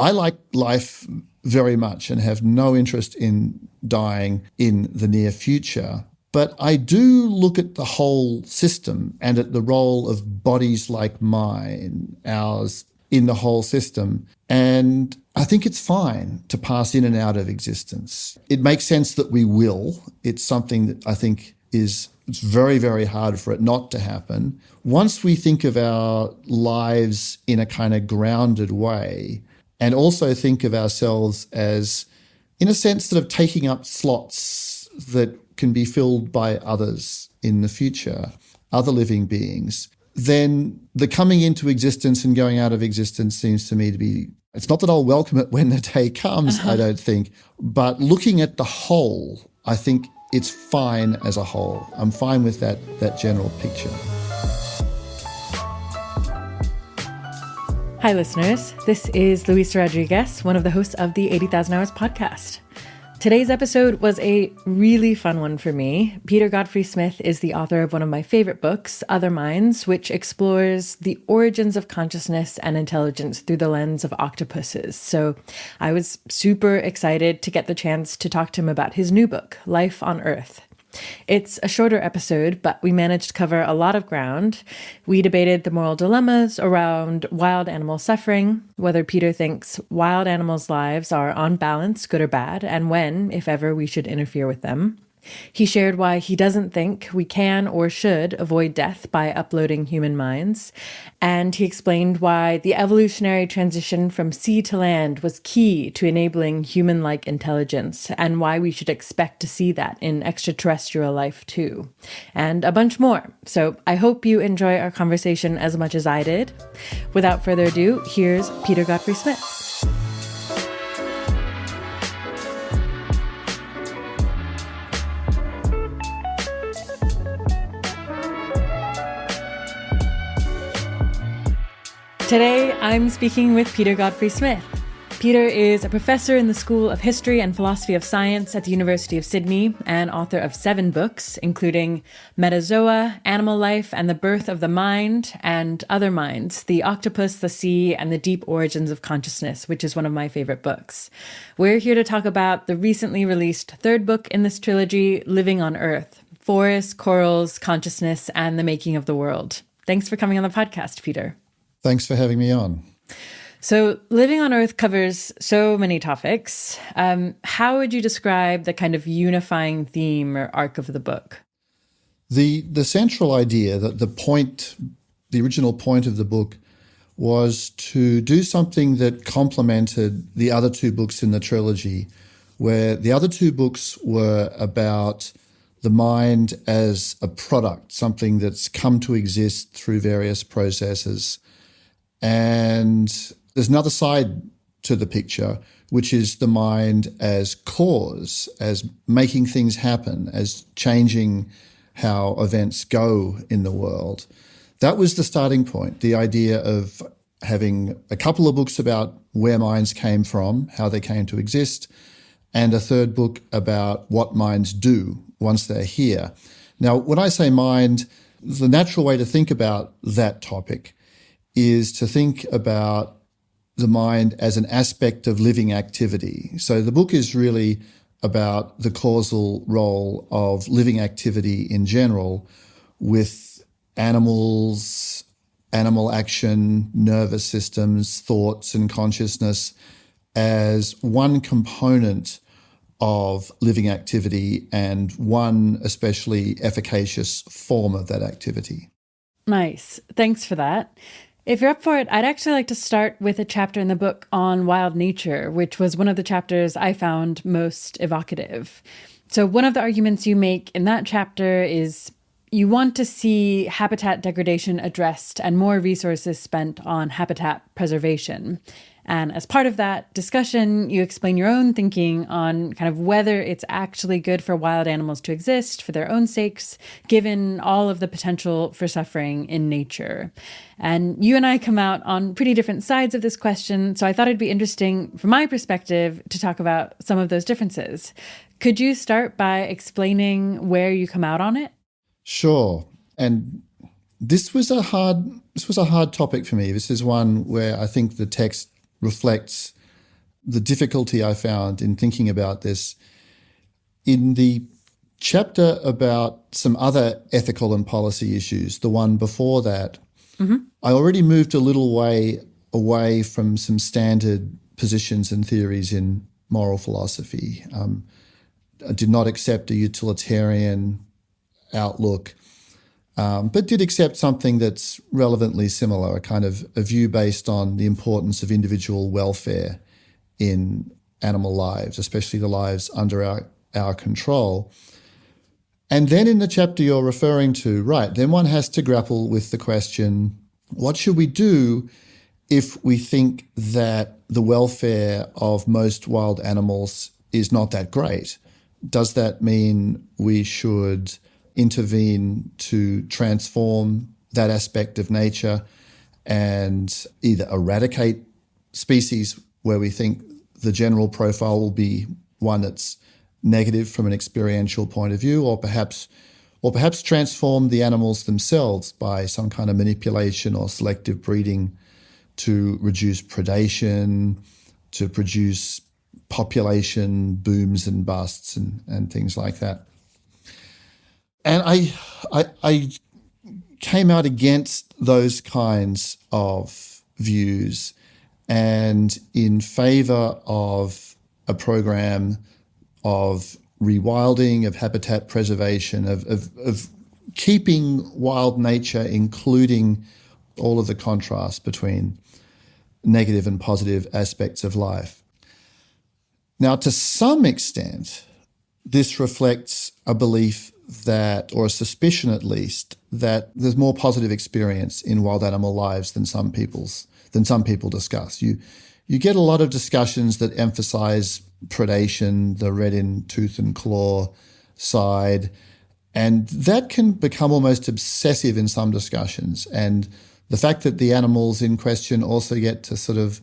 I like life very much and have no interest in dying in the near future. But I do look at the whole system and at the role of bodies like mine, ours, in the whole system. And I think it's fine to pass in and out of existence. It makes sense that we will. It's something that I think it's very, very hard for it not to happen. Once we think of our lives in a kind of grounded way, and also think of ourselves as, in a sense, sort of taking up slots that can be filled by others in the future, other living beings, then the coming into existence and going out of existence seems to me to be, it's not that I'll welcome it when the day comes, I don't think, but looking at the whole, I think it's fine as a whole. I'm fine with that general picture. Hi, listeners. This is Luisa Rodriguez, one of the hosts of the 80,000 Hours podcast. Today's episode was a really fun one for me. Peter Godfrey-Smith is the author of one of my favorite books, Other Minds, which explores the origins of consciousness and intelligence through the lens of octopuses. So I was super excited to get the chance to talk to him about his new book, Life on Earth. It's a shorter episode, but we managed to cover a lot of ground. We debated the moral dilemmas around wild animal suffering, whether Peter thinks wild animals' lives are on balance, good or bad, and when, if ever, we should interfere with them. He shared why he doesn't think we can or should avoid death by uploading human minds. And he explained why the evolutionary transition from sea to land was key to enabling human-like intelligence and why we should expect to see that in extraterrestrial life too. And a bunch more. So I hope you enjoy our conversation as much as I did. Without further ado, here's Peter Godfrey-Smith. Today, I'm speaking with Peter Godfrey-Smith. Peter is a professor in the School of History and Philosophy of Science at the University of Sydney and author of 7 books, including Metazoa, Animal Life and the Birth of the Mind, and Other Minds, The Octopus, the Sea, and the Deep Origins of Consciousness, which is one of my favorite books. We're here to talk about the recently released 3rd book in this trilogy, Living on Earth, Forests, Corals, Consciousness, and the Making of the World. Thanks for coming on the podcast, Peter. Thanks for having me on. So Living on Earth covers so many topics. How would you describe the kind of unifying theme or arc of the book? The central idea, that the original point of the book was to do something that complemented the other 2 books in the trilogy, where the other 2 books were about the mind as a product, something that's come to exist through various processes. And there's another side to the picture, which is the mind as cause, as making things happen, as changing how events go in the world. That was the starting point, the idea of having a couple of books about where minds came from, how they came to exist, and a 3rd book about what minds do once they're here. Now, when I say mind, the natural way to think about that topic is to think about the mind as an aspect of living activity. So the book is really about the causal role of living activity in general with animals, animal action, nervous systems, thoughts, and consciousness as one component of living activity and one especially efficacious form of that activity. Nice. Thanks for that. If you're up for it, I'd actually like to start with a chapter in the book on wild nature, which was one of the chapters I found most evocative. So one of the arguments you make in that chapter is you want to see habitat degradation addressed and more resources spent on habitat preservation. And as part of that discussion, you explain your own thinking on kind of whether it's actually good for wild animals to exist for their own sakes, given all of the potential for suffering in nature. And you and I come out on pretty different sides of this question, so I thought it'd be interesting from my perspective to talk about some of those differences. Could you start by explaining where you come out on it? Sure. And this was a hard topic for me. This is one where I think the text reflects the difficulty I found in thinking about this. In the chapter about some other ethical and policy issues, the one before that, I already moved a little way away from some standard positions and theories in moral philosophy. I did not accept a utilitarian outlook, but did accept something that's relevantly similar, a kind of a view based on the importance of individual welfare in animal lives, especially the lives under our control. And then in the chapter you're referring to, right, then one has to grapple with the question, what should we do if we think that the welfare of most wild animals is not that great? Does that mean we should intervene to transform that aspect of nature and either eradicate species where we think the general profile will be one that's negative from an experiential point of view, or perhaps transform the animals themselves by some kind of manipulation or selective breeding to reduce predation, to produce population booms and busts and things like that. And I came out against those kinds of views and in favor of a program of rewilding, of habitat preservation, of keeping wild nature, including all of the contrast between negative and positive aspects of life. Now, to some extent, this reflects a belief that, or a suspicion at least, that there's more positive experience in wild animal lives than some people discuss. You get a lot of discussions that emphasize predation, the red in tooth and claw side, and that can become almost obsessive in some discussions. And the fact that the animals in question also get to sort of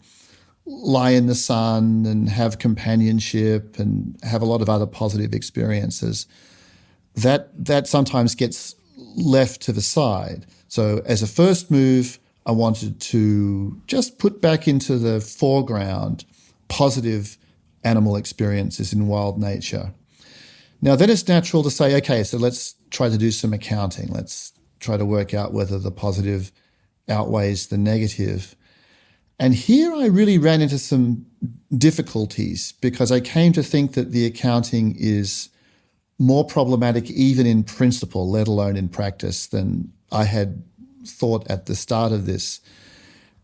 lie in the sun and have companionship and have a lot of other positive experiences, that sometimes gets left to the side. So as a first move, I wanted to just put back into the foreground positive animal experiences in wild nature. Now, then it's natural to say, okay, so let's try to do some accounting. Let's try to work out whether the positive outweighs the negative. And here I really ran into some difficulties because I came to think that the accounting is more problematic even in principle, let alone in practice, than I had thought at the start of this.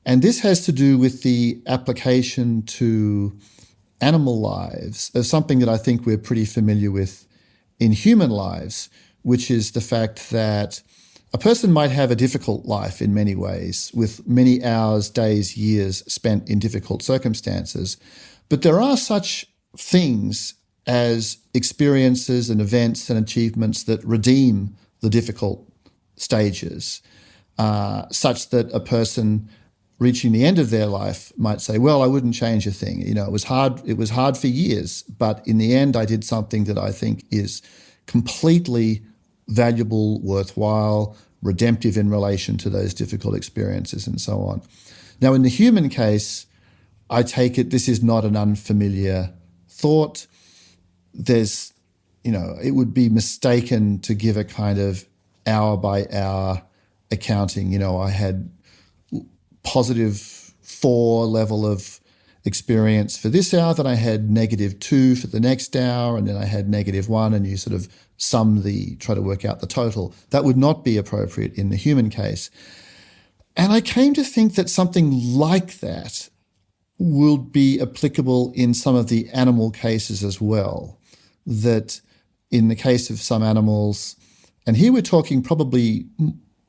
And this has to do with the application to animal lives of something that I think we're pretty familiar with in human lives, which is the fact that a person might have a difficult life in many ways, with many hours, days, years spent in difficult circumstances. But there are such things as experiences and events and achievements that redeem the difficult stages, such that a person reaching the end of their life might say, well, I wouldn't change a thing. You know, it was hard for years, but in the end I did something that I think is completely valuable, worthwhile, redemptive in relation to those difficult experiences and so on. Now, in the human case, I take it this is not an unfamiliar thought. It would be mistaken to give a kind of hour by hour accounting. I had +4 level of experience for this hour, then I had -2 for the next hour, and then I had -1, and you sort of try to work out the total. That would not be appropriate in the human case. And I came to think that something like that would be applicable in some of the animal cases as well. That in the case of some animals, and here we're talking probably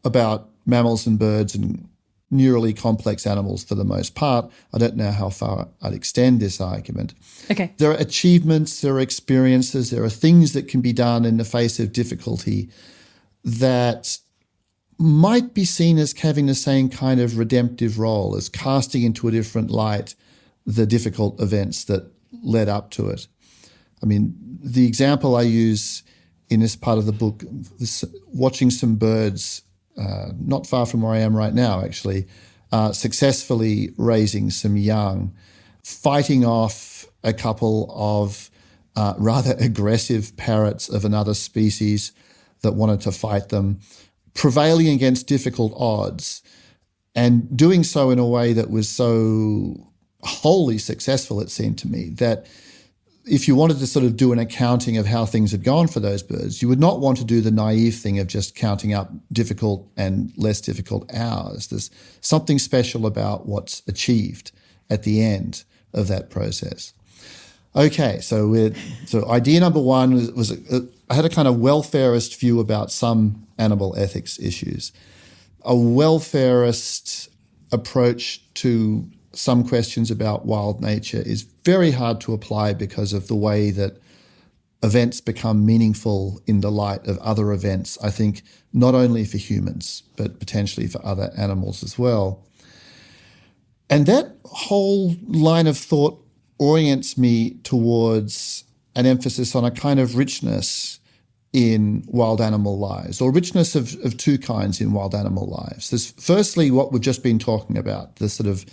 about mammals and birds and neurally complex animals for the most part. I don't know how far I'd extend this argument. Okay. There are achievements, there are experiences, there are things that can be done in the face of difficulty that might be seen as having the same kind of redemptive role, as casting into a different light the difficult events that led up to it. I mean, the example I use in this part of the book is watching some birds not far from where I am right now, actually, successfully raising some young fighting off a couple of rather aggressive parrots of another species that wanted to fight them, prevailing against difficult odds, and doing so in a way that was so wholly successful, it seemed to me, that if you wanted to sort of do an accounting of how things had gone for those birds, you would not want to do the naive thing of just counting up difficult and less difficult hours. There's something special about what's achieved at the end of that process. Okay, so idea number one was I had a kind of welfarist view about some animal ethics issues. A welfarist approach to some questions about wild nature is very hard to apply because of the way that events become meaningful in the light of other events, I think, not only for humans, but potentially for other animals as well. And that whole line of thought orients me towards an emphasis on a kind of richness in wild animal lives, or richness of two kinds in wild animal lives. There's firstly what we've just been talking about, the sort of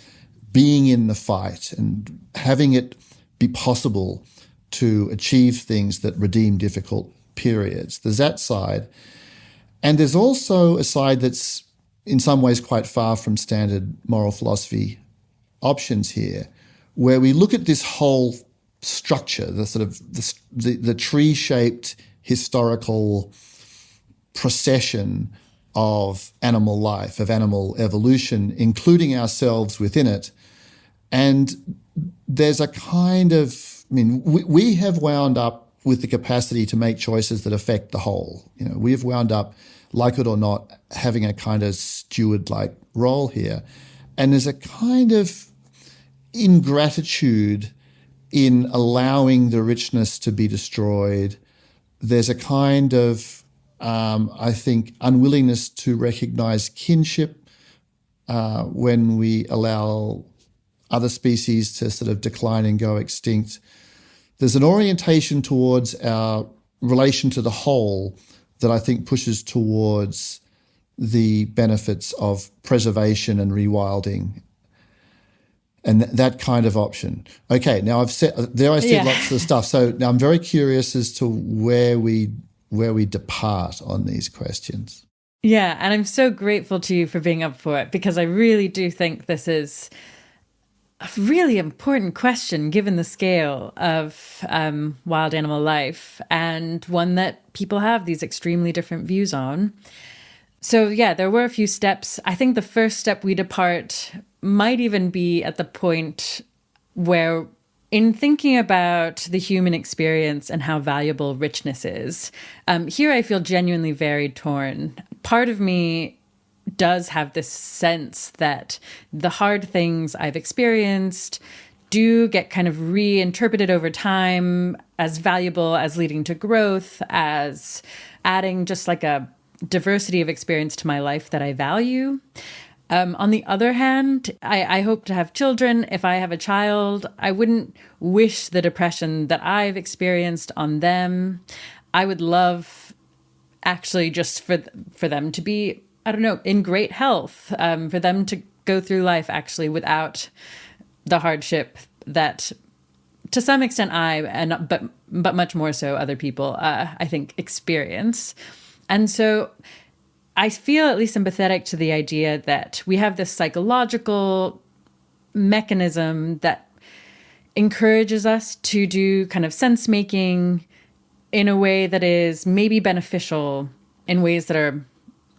being in the fight and having it be possible to achieve things that redeem difficult periods. There's that side. And there's also a side that's in some ways quite far from standard moral philosophy options here, where we look at this whole structure, the sort of the tree-shaped historical procession of animal life, of animal evolution, including ourselves within it. And there's a kind of, we have wound up with the capacity to make choices that affect the whole. We have wound up, like it or not, having a kind of steward-like role here. And there's a kind of ingratitude in allowing the richness to be destroyed. There's a kind of, I think, unwillingness to recognize kinship when we allow other species to sort of decline and go extinct. There's an orientation towards our relation to the whole that I think pushes towards the benefits of preservation and rewilding and that kind of option. Okay, now I've said lots of stuff. So now I'm very curious as to where we depart on these questions. Yeah, and I'm so grateful to you for being up for it, because I really do think this is a really important question given the scale of wild animal life, and one that people have these extremely different views on. So yeah, there were a few steps. I think the first step we depart might even be at the point where, in thinking about the human experience and how valuable richness is, here I feel genuinely very torn. Part of me does have this sense that the hard things I've experienced do get kind of reinterpreted over time as valuable, as leading to growth, as adding just like a diversity of experience to my life that I value. On the other hand, I hope to have children. If I have a child, I wouldn't wish the depression that I've experienced on them. I would love actually just for them to be, I don't know, in great health, for them to go through life actually without the hardship that, to some extent, but much more so other people, I think, experience. And so I feel at least sympathetic to the idea that we have this psychological mechanism that encourages us to do kind of sense making in a way that is maybe beneficial in ways that are,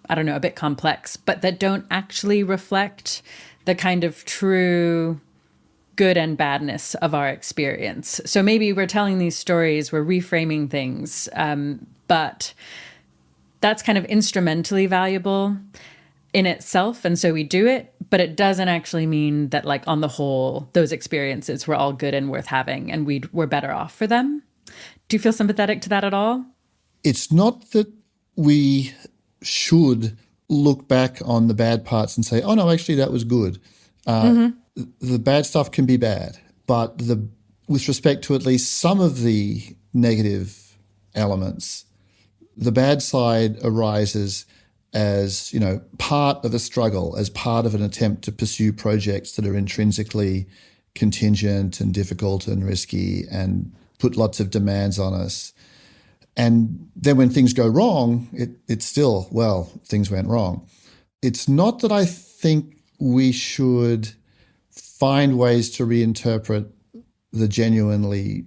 I don't know, a bit complex, but that don't actually reflect the kind of true good and badness of our experience. So maybe we're telling these stories, we're reframing things, but that's kind of instrumentally valuable in itself. And so we do it, but it doesn't actually mean that, like, on the whole, those experiences were all good and worth having and we're better off for them. Do you feel sympathetic to that at all? It's not that we should look back on the bad parts and say, oh, no, actually, that was good. The bad stuff can be bad, but with respect to at least some of the negative elements, the bad side arises as, part of a struggle, as part of an attempt to pursue projects that are intrinsically contingent and difficult and risky and put lots of demands on us. And then when things go wrong, it's still, well, things went wrong. It's not that I think we should find ways to reinterpret the genuinely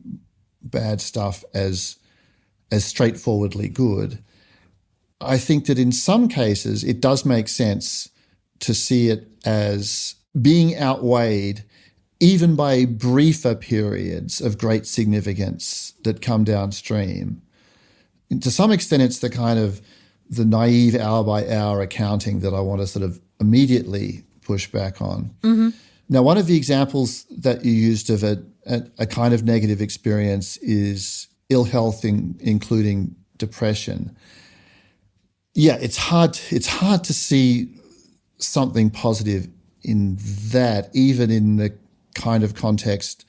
bad stuff as straightforwardly good. I think that in some cases it does make sense to see it as being outweighed even by briefer periods of great significance that come downstream. And to some extent, it's the kind of the naive hour-by-hour accounting that I want to sort of immediately push back on. Mm-hmm. Now, one of the examples that you used of a kind of negative experience is ill health, including depression. Yeah, it's hard to see something positive in that, even in the kind of context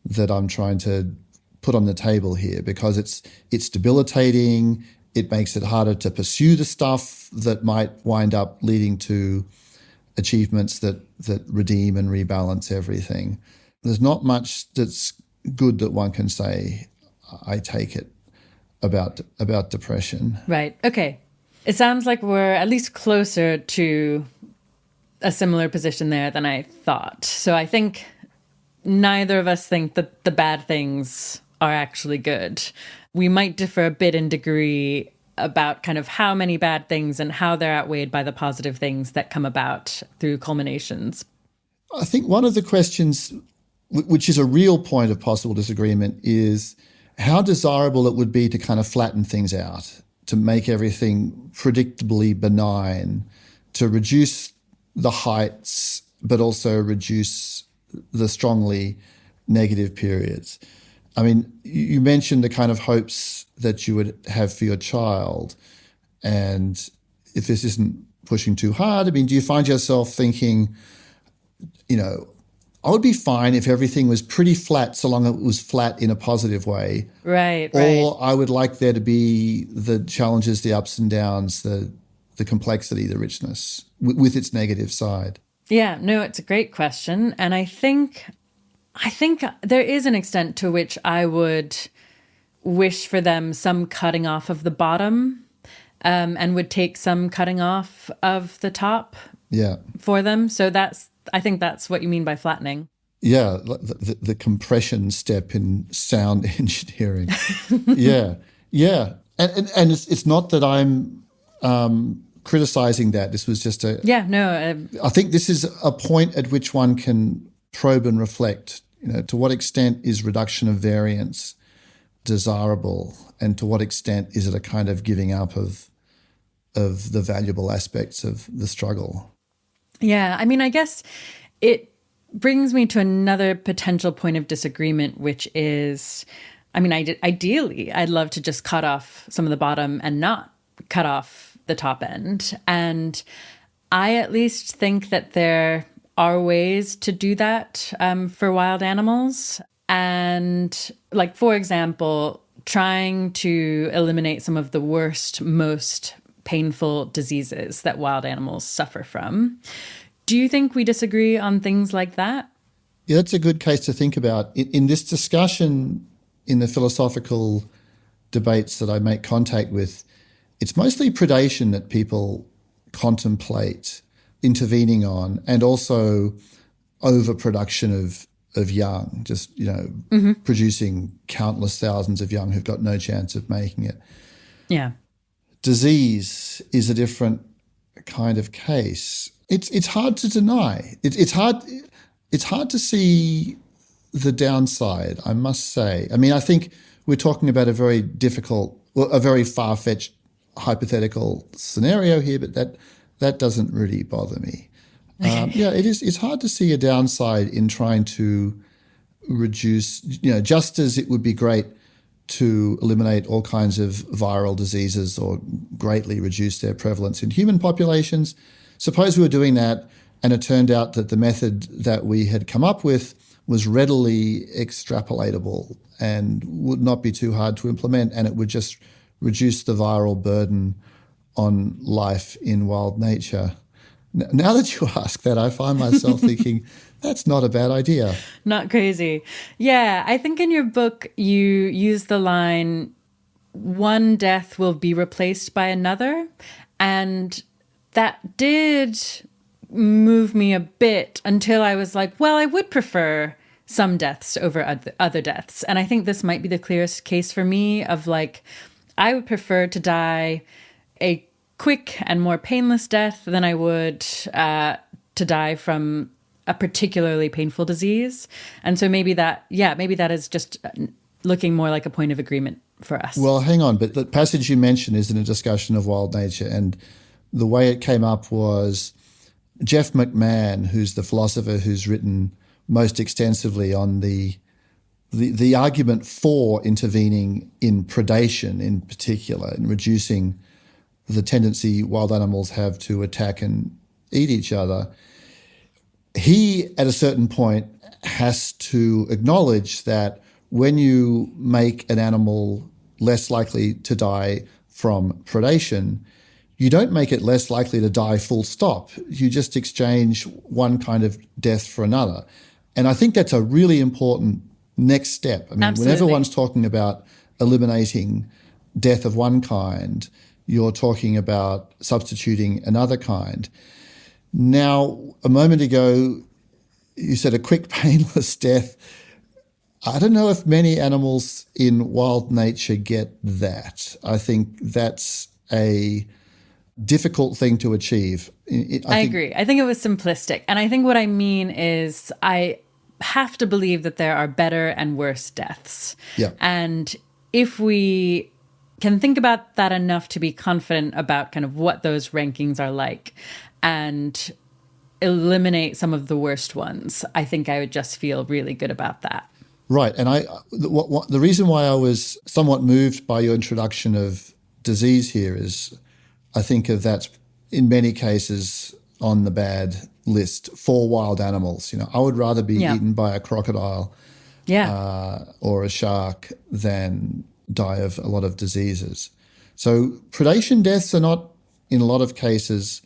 that I'm trying to put on the table here, because it's debilitating. It makes it harder to pursue the stuff that might wind up leading to achievements that redeem and rebalance everything. There's not much that's good that one can say, I take it, about depression. Right. Okay. It sounds like we're at least closer to a similar position there than I thought. So I think neither of us think that the bad things are actually good. We might differ a bit in degree about kind of how many bad things and how they're outweighed by the positive things that come about through culminations. I think one of the questions, which is a real point of possible disagreement, is how desirable it would be to kind of flatten things out, to make everything predictably benign, to reduce the heights, but also reduce the strongly negative periods. I mean, you mentioned the kind of hopes that you would have for your child. And if this isn't pushing too hard, I mean, do you find yourself thinking, I would be fine if everything was pretty flat so long as it was flat in a positive way. Right. Or I would like there to be the challenges, the ups and downs, the complexity, the richness with its negative side. Yeah, no, it's a great question. And I think there is an extent to which I would wish for them some cutting off of the bottom and would take some cutting off of the top for them. So I think that's what you mean by flattening. Yeah, the compression step in sound engineering. Yeah. And it's not that I'm criticizing that. This was just I think this is a point at which one can probe and reflect, to what extent is reduction of variance desirable, and to what extent is it a kind of giving up of the valuable aspects of the struggle. Yeah, I mean, I guess it brings me to another potential point of disagreement, which is, I mean, ideally, I'd love to just cut off some of the bottom and not cut off the top end. And I at least think that there are ways to do that for wild animals. And like, for example, trying to eliminate some of the worst, most painful diseases that wild animals suffer from. Do you think we disagree on things like that? Yeah, that's a good case to think about. In this discussion, in the philosophical debates that I make contact with, it's mostly predation that people contemplate intervening on, and also overproduction of young, just, producing countless thousands of young who've got no chance of making it. Yeah. Disease is a different kind of case. It's hard to deny. It's hard to see the downside, I must say. I mean, I think we're talking about a very difficult, a very far-fetched hypothetical scenario here, but that doesn't really bother me. It's hard to see a downside in trying to reduce, just as it would be great to eliminate all kinds of viral diseases or greatly reduce their prevalence in human populations. Suppose we were doing that and it turned out that the method that we had come up with was readily extrapolatable and would not be too hard to implement, and it would just reduce the viral burden on life in wild nature. Now that you ask that, I find myself thinking That's not a bad idea. Not crazy. Yeah, I think in your book you use the line, one death will be replaced by another. And that did move me a bit until I was like, well, I would prefer some deaths over other deaths. And I think this might be the clearest case for me of like, I would prefer to die a quick and more painless death than I would to die from a particularly painful disease. And so maybe that is just looking more like a point of agreement for us. Well, hang on, but the passage you mentioned is in a discussion of wild nature, and the way it came up was Jeff McMahon, who's the philosopher who's written most extensively on the argument for intervening in predation in particular, and reducing the tendency wild animals have to attack and eat each other. He, at a certain point, has to acknowledge that when you make an animal less likely to die from predation, you don't make it less likely to die full stop. You just exchange one kind of death for another. And I think that's a really important next step. I mean, Absolutely. When everyone's talking about eliminating death of one kind, you're talking about substituting another kind. Now, a moment ago, you said a quick, painless death. I don't know if many animals in wild nature get that. I think that's a difficult thing to achieve. I agree. I think it was simplistic. And I think what I mean is I have to believe that there are better and worse deaths. Yeah. And if we can think about that enough to be confident about kind of what those rankings are like and eliminate some of the worst ones, I think I would just feel really good about that. Right. And the reason why I was somewhat moved by your introduction of disease here is I think of that in many cases on the bad list for wild animals. You know, I would rather be eaten by a crocodile or a shark than die of a lot of diseases. So predation deaths are not, in a lot of cases,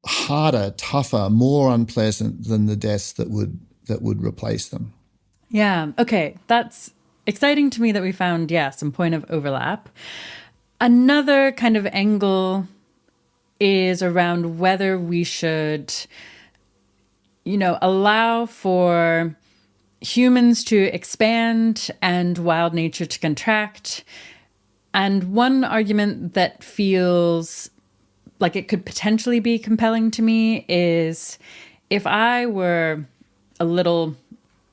harder, tougher, more unpleasant than the deaths that would replace them. Yeah. Okay. That's exciting to me that we found, some point of overlap. Another kind of angle is around whether we should, allow for humans to expand and wild nature to contract. And one argument that feels like it could potentially be compelling to me is if I were a little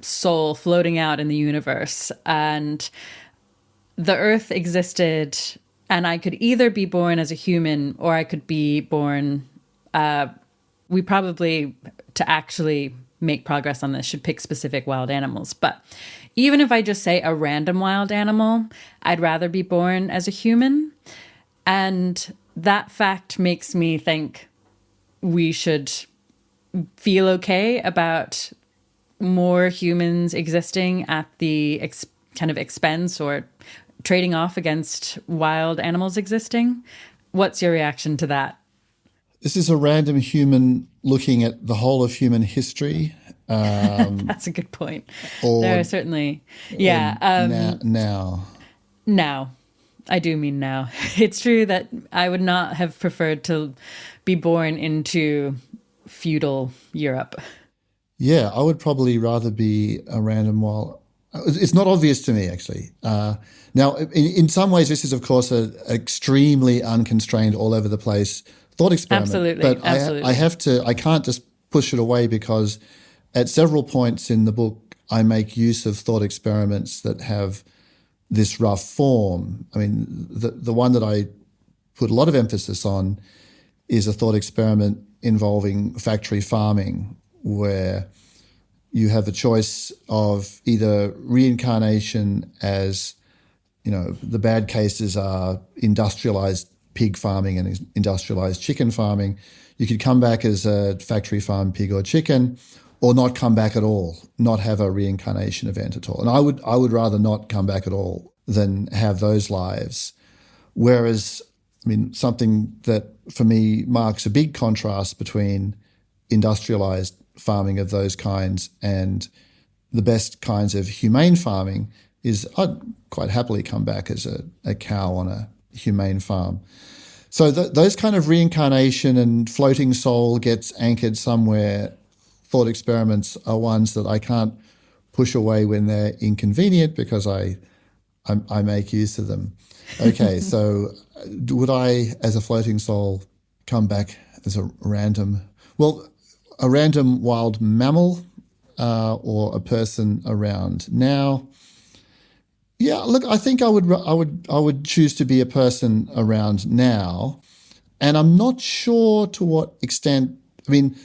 soul floating out in the universe and the Earth existed and I could either be born as a human or I could be born, we probably, to actually make progress on this, should pick specific wild animals. But even if I just say a random wild animal, I'd rather be born as a human. And that fact makes me think we should feel okay about more humans existing at the kind of expense or trading off against wild animals existing. What's your reaction to that? This is a random human looking at the whole of human history. That's a good point. There are certainly, Now, I do mean now. It's true that I would not have preferred to be born into feudal Europe. Yeah, I would probably rather be a random wild. It's not obvious to me, actually. Now, in some ways, this is, of course, an extremely unconstrained, all over the place thought experiment. Absolutely. But absolutely. I can't just push it away because at several points in the book, I make use of thought experiments that have this rough form. I mean, the one that I put a lot of emphasis on is a thought experiment involving factory farming, where you have a choice of either reincarnation as, the bad cases are industrialized pig farming and industrialized chicken farming. You could come back as a factory farm pig or chicken, or not come back at all, not have a reincarnation event at all. And I would rather not come back at all than have those lives. Whereas, something that for me marks a big contrast between industrialized farming of those kinds and the best kinds of humane farming is I'd quite happily come back as a cow on a humane farm. So those kind of reincarnation and floating soul gets anchored somewhere thought experiments are ones that I can't push away when they're inconvenient because I make use of them. Okay, so would I, as a floating soul, come back as a random wild mammal or a person around now? Yeah, look, I think I would choose to be a person around now, and I'm not sure to what extent. I mean,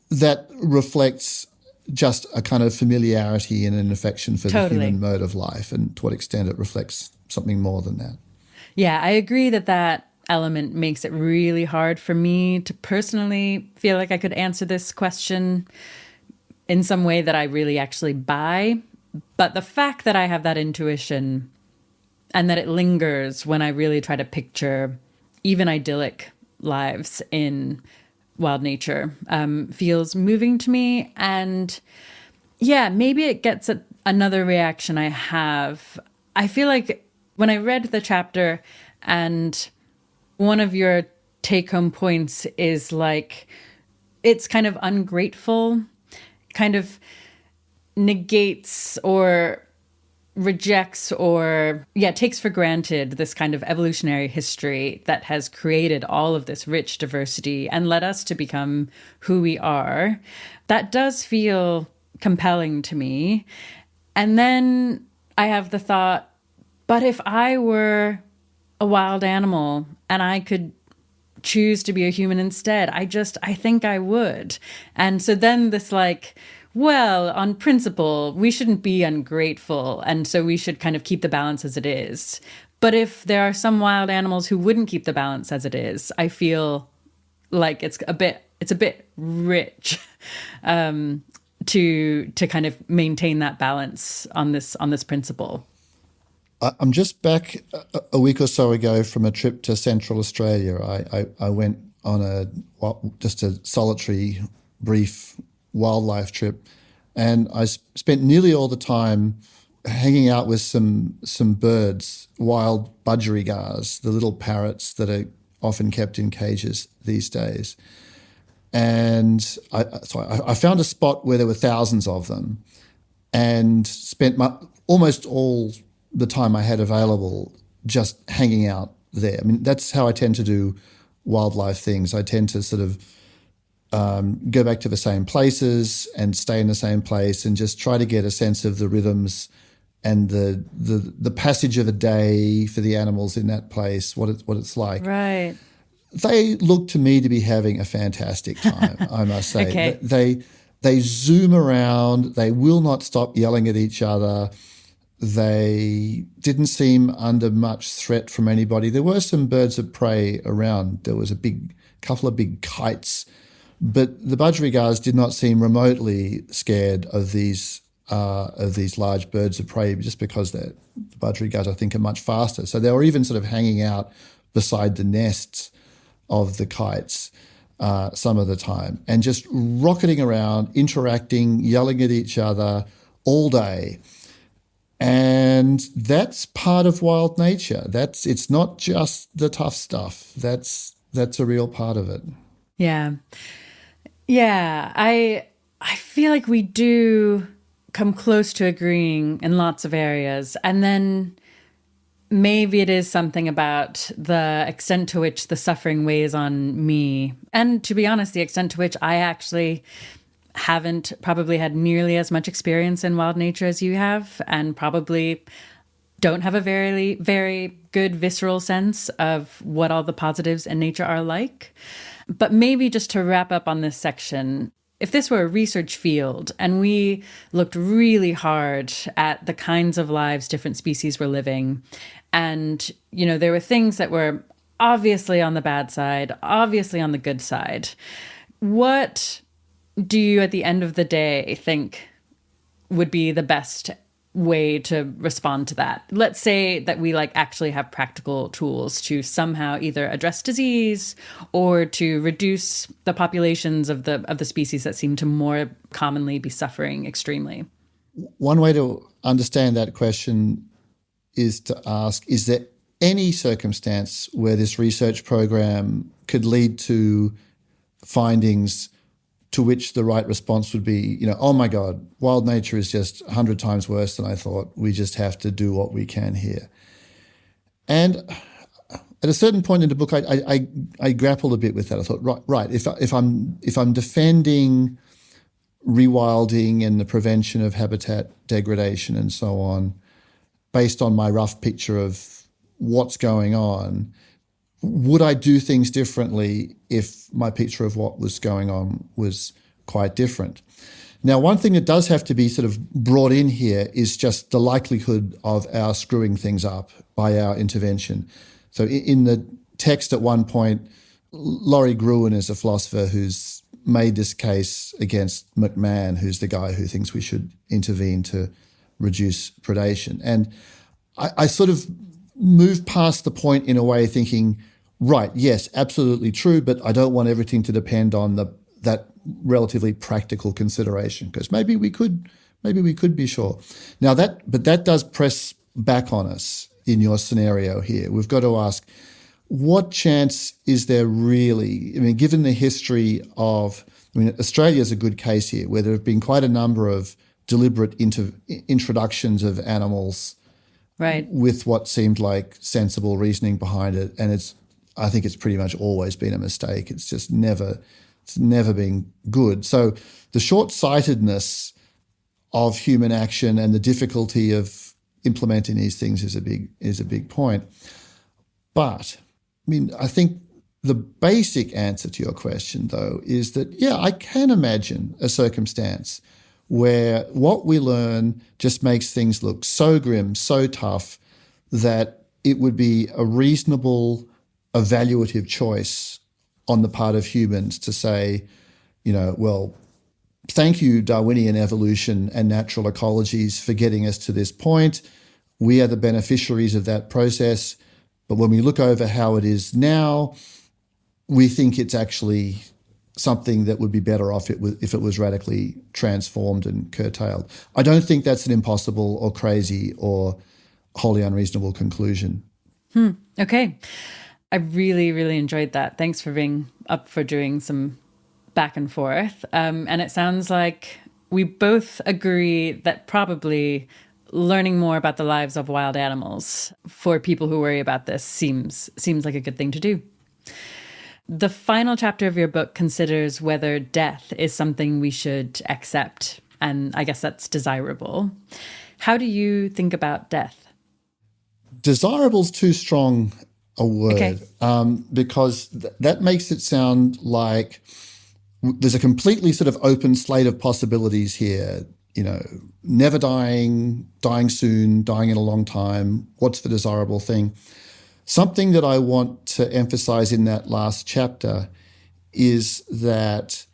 that reflects just a kind of familiarity and an affection for the human mode of life, and to what extent it reflects something more than that. Yeah, I agree that element makes it really hard for me to personally feel like I could answer this question in some way that I really actually buy. But the fact that I have that intuition and that it lingers when I really try to picture even idyllic lives in wild nature feels moving to me. And yeah, maybe it gets at another reaction I have. I feel like when I read the chapter and one of your take-home points is like, it's kind of ungrateful, kind of negates or rejects or takes for granted this kind of evolutionary history that has created all of this rich diversity and led us to become who we are. That does feel compelling to me. And then I have the thought, but if I were a wild animal and I could choose to be a human instead, I think I would. And so then this well, on principle, we shouldn't be ungrateful, and so we should kind of keep the balance as it is. But if there are some wild animals who wouldn't keep the balance as it is, I feel like it's a bit rich to kind of maintain that balance on this principle. I'm just back a week or so ago from a trip to Central Australia. I went on just a solitary, brief wildlife trip, and I spent nearly all the time hanging out with some birds, wild budgerigars, the little parrots that are often kept in cages these days. And I found a spot where there were thousands of them, and spent almost all the time I had available just hanging out there. I mean, that's how I tend to do wildlife things. I tend to sort of go back to the same places and stay in the same place and just try to get a sense of the rhythms and the passage of a day for the animals in that place, what it's like. Right. They look to me to be having a fantastic time, I must say. Okay. They zoom around. They will not stop yelling at each other. They didn't seem under much threat from anybody. There were some birds of prey around. There was a couple of big kites, but the budgerigars did not seem remotely scared of these large birds of prey, just because the budgerigars, I think, are much faster. So they were even sort of hanging out beside the nests of the kites some of the time and just rocketing around, interacting, yelling at each other all day. And that's part of wild nature. It's not just the tough stuff. That's a real part of it. Yeah. Yeah, I feel like we do come close to agreeing in lots of areas. And then maybe it is something about the extent to which the suffering weighs on me. And to be honest, the extent to which I actually haven't probably had nearly as much experience in wild nature as you have, and probably don't have a very, very good visceral sense of what all the positives in nature are like. But maybe just to wrap up on this section, if this were a research field and we looked really hard at the kinds of lives different species were living, and, there were things that were obviously on the bad side, obviously on the good side, what do you at the end of the day think would be the best way to respond to that? Let's say that we actually have practical tools to somehow either address disease or to reduce the populations of the species that seem to more commonly be suffering extremely. One way to understand that question is to ask, is there any circumstance where this research program could lead to findings to which the right response would be, oh my God, wild nature is just 100 times worse than I thought. We just have to do what we can here. And at a certain point in the book, I grappled a bit with that. I thought, right, if I'm defending rewilding and the prevention of habitat degradation and so on, based on my rough picture of what's going on, would I do things differently if my picture of what was going on was quite different? Now, one thing that does have to be sort of brought in here is just the likelihood of our screwing things up by our intervention. So in the text at one point, Laurie Gruen is a philosopher who's made this case against McMahon, who's the guy who thinks we should intervene to reduce predation. And I sort of moved past the point in a way thinking, right, yes, absolutely true, but I don't want everything to depend on that relatively practical consideration, because maybe we could be sure. Now that does press back on us in your scenario here. We've got to ask, what chance is there really? I mean, given the history of, Australia is a good case here, where there have been quite a number of deliberate introductions of animals, right, with what seemed like sensible reasoning behind it, and I think it's pretty much always been a mistake. It's never been good. So the short-sightedness of human action and the difficulty of implementing these things is a big point. But I think the basic answer to your question, though, is that, yeah, I can imagine a circumstance where what we learn just makes things look so grim, so tough, that it would be a reasonable evaluative choice on the part of humans to say, well, thank you, Darwinian evolution and natural ecologies, for getting us to this point. We are the beneficiaries of that process. But when we look over how it is now, we think it's actually something that would be better off if it was radically transformed and curtailed. I don't think that's an impossible or crazy or wholly unreasonable conclusion. Okay. I really, really enjoyed that. Thanks for being up for doing some back and forth. And it sounds like we both agree that probably learning more about the lives of wild animals for people who worry about this seems like a good thing to do. The final chapter of your book considers whether death is something we should accept, and I guess that's desirable. How do you think about death? Desirable's too strong a word, okay. Because that makes it sound like there's a completely sort of open slate of possibilities here. Never dying, dying soon, dying in a long time. What's the desirable thing? Something that I want to emphasize in that last chapter is that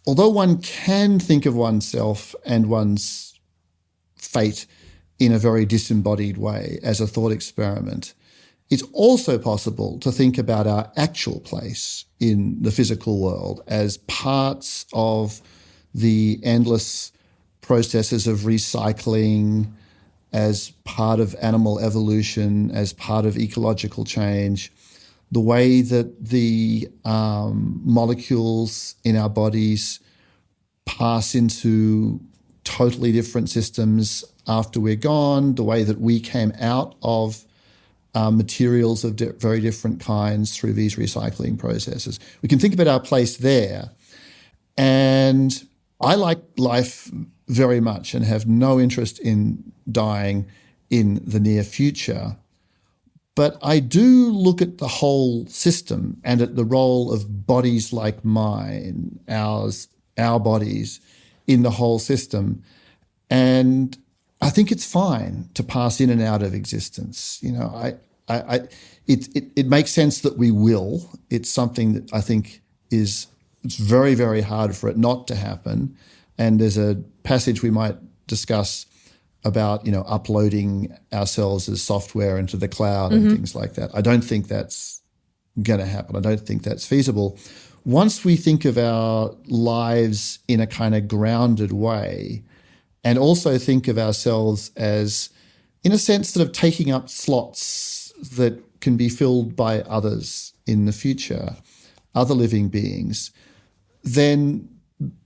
although one can think of oneself and one's fate in a very disembodied way as a thought experiment, it's also possible to think about our actual place in the physical world as parts of the endless processes of recycling, as part of animal evolution, as part of ecological change, the way that the molecules in our bodies pass into totally different systems after we're gone, the way that we came out of materials of very different kinds through these recycling processes. We can think about our place there. And I like life very much and have no interest in dying in the near future. But I do look at the whole system and at the role of bodies like mine, our bodies in the whole system. And I think it's fine to pass in and out of existence. It makes sense that we will. It's something that I think it's very, very hard for it not to happen. And there's a passage we might discuss about, uploading ourselves as software into the cloud and things like that. I don't think that's going to happen. I don't think that's feasible. Once we think of our lives in a kind of grounded way, and also think of ourselves as, in a sense, sort of taking up slots that can be filled by others in the future, other living beings, then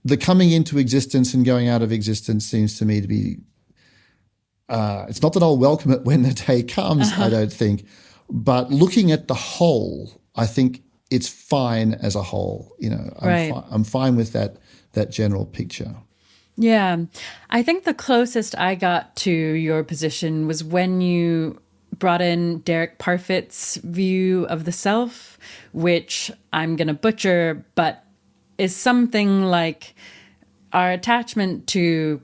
the coming into existence and going out of existence seems to me to be, it's not that I'll welcome it when the day comes, I don't think, but looking at the whole, I think it's fine as a whole. I'm fine with that general picture. Yeah. I think the closest I got to your position was when you brought in Derek Parfit's view of the self, which I'm going to butcher, but is something like our attachment to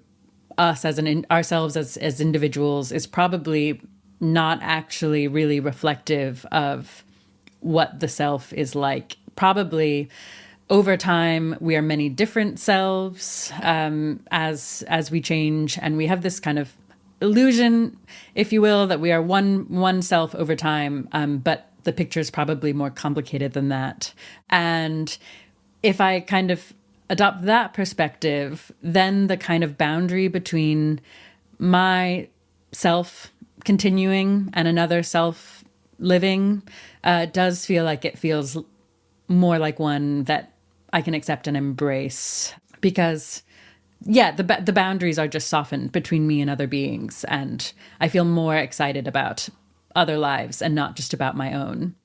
us as ourselves as individuals is probably not actually really reflective of what the self is like. Probably over time, we are many different selves as we change, and we have this kind of illusion, if you will, that we are one self over time. But the picture is probably more complicated than that. And if I kind of adopt that perspective, then the kind of boundary between my self continuing and another self living does feel like it feels more like one that I can accept and embrace, because the boundaries are just softened between me and other beings, and I feel more excited about other lives and not just about my own.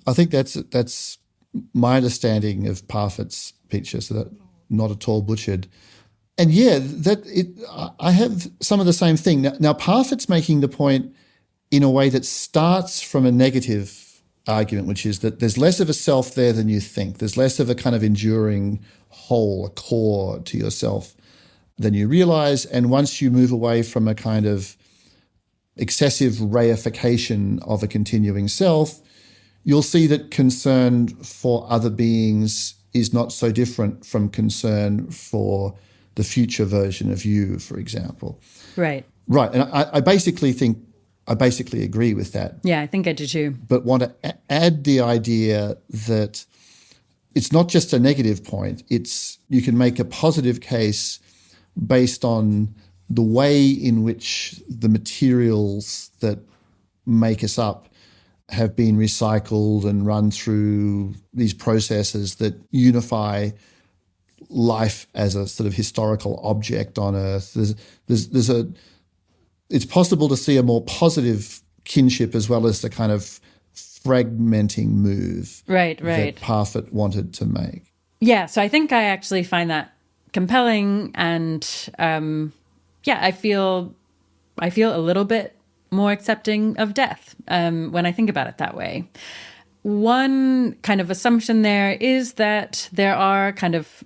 I think that's my understanding of Parfit's picture, so that not at all butchered. And I have some of the same thing. Now Parfit's making the point in a way that starts from a negative argument, which is that there's less of a self there than you think. There's less of a kind of enduring whole, a core to yourself than you realize. And once you move away from a kind of excessive reification of a continuing self, you'll see that concern for other beings is not so different from concern for the future version of you, for example. Right. Right. And I basically agree with that. Yeah, I think I do too. But want to add the idea that it's not just a negative point. You can make a positive case based on the way in which the materials that make us up have been recycled and run through these processes that unify life as a sort of historical object on Earth. It's possible to see a more positive kinship as well as the kind of fragmenting move that Parfit wanted to make. Yeah, so I think I actually find that compelling, and I feel a little bit more accepting of death when I think about it that way. One kind of assumption there is that there are kind of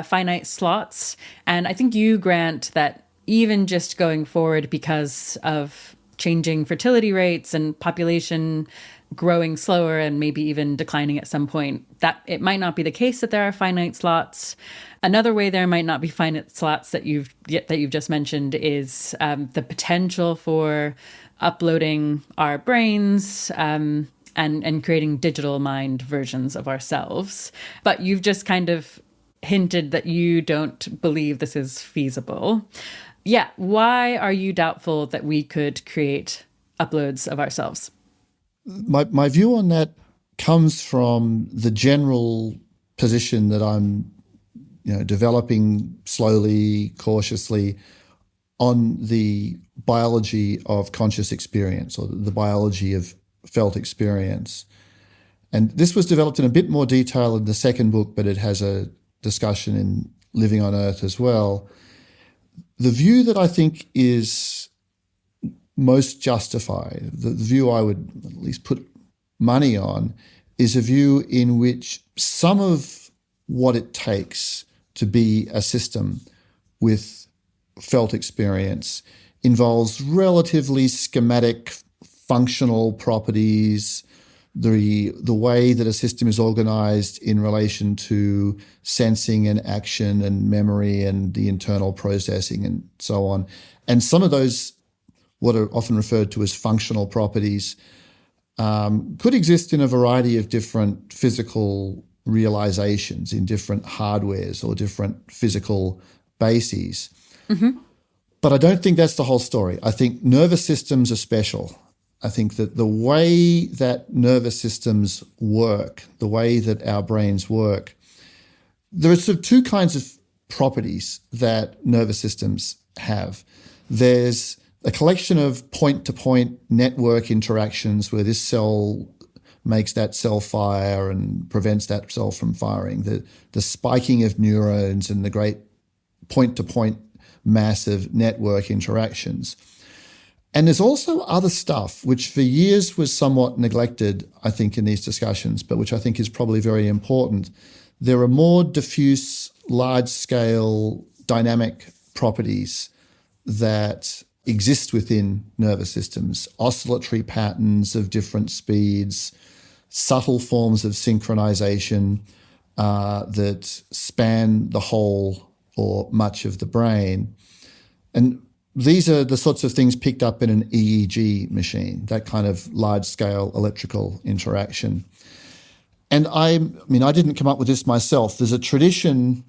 finite slots, and I think you grant that even just going forward because of changing fertility rates and population growing slower and maybe even declining at some point, that it might not be the case that there are finite slots. Another way there might not be finite slots that you've just mentioned is the potential for uploading our brains and creating digital mind versions of ourselves. But you've just kind of hinted that you don't believe this is feasible. Yeah, why are you doubtful that we could create uploads of ourselves? My view on that comes from the general position that I'm developing slowly, cautiously on the biology of conscious experience, or the biology of felt experience. And this was developed in a bit more detail in the second book, but it has a discussion in Living on Earth as well. The view that I think is most justified, the view I would at least put money on, is a view in which some of what it takes to be a system with felt experience involves relatively schematic functional properties, the way that a system is organized in relation to sensing and action and memory and the internal processing and so on. And some of those, what are often referred to as functional properties, could exist in a variety of different physical realizations, in different hardwares or different physical bases. But I don't think that's the whole story. I think nervous systems are special. I think that the way that nervous systems work, the way that our brains work, there are sort of two kinds of properties that nervous systems have. There's a collection of point-to-point network interactions where this cell makes that cell fire and prevents that cell from firing, the spiking of neurons and the great point-to-point massive network interactions. And there's also other stuff which for years was somewhat neglected, I think, in these discussions, but which I think is probably very important. There are more diffuse, large-scale dynamic properties that exist within nervous systems, oscillatory patterns of different speeds, subtle forms of synchronization that span the whole or much of the brain. And these are the sorts of things picked up in an EEG machine, that kind of large-scale electrical interaction. And I didn't come up with this myself. There's a tradition,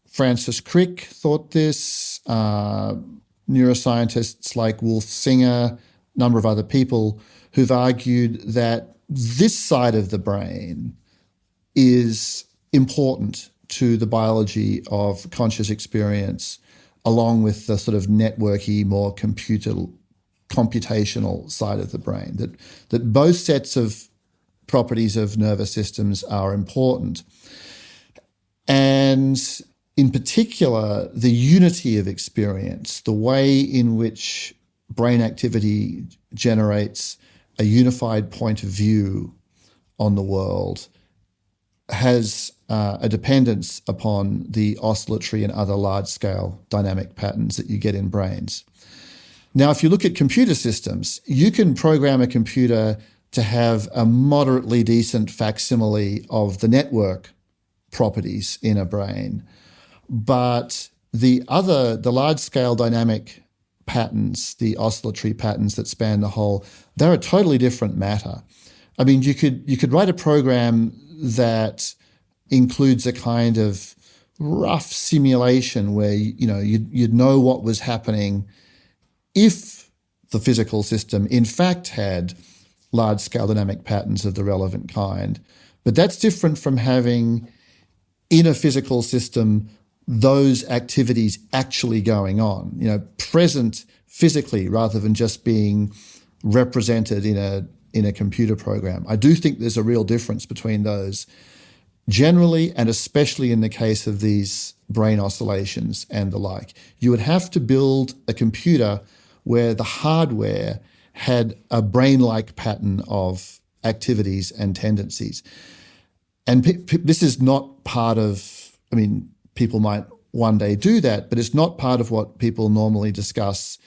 Francis Crick thought this, neuroscientists like Wolf Singer, a number of other people who've argued that this side of the brain is important to the biology of conscious experience, along with the sort of networky, more computational side of the brain, that both sets of properties of nervous systems are important. And in particular, the unity of experience, the way in which brain activity generates a unified point of view on the world, has a dependence upon the oscillatory and other large-scale dynamic patterns that you get in brains. Now, if you look at computer systems, you can program a computer to have a moderately decent facsimile of the network properties in a brain. But the large-scale dynamic patterns, the oscillatory patterns that span the whole, they're a totally different matter. I mean, you could write a program that includes a kind of rough simulation where you'd know what was happening if the physical system in fact had large-scale dynamic patterns of the relevant kind. But that's different from having in a physical system those activities actually going on, present physically rather than just being represented in a computer program. I do think there's a real difference between those, generally, and especially in the case of these brain oscillations and the like. You would have to build a computer where the hardware had a brain-like pattern of activities and tendencies. And this is not part of, people might one day do that, but it's not part of what people normally discuss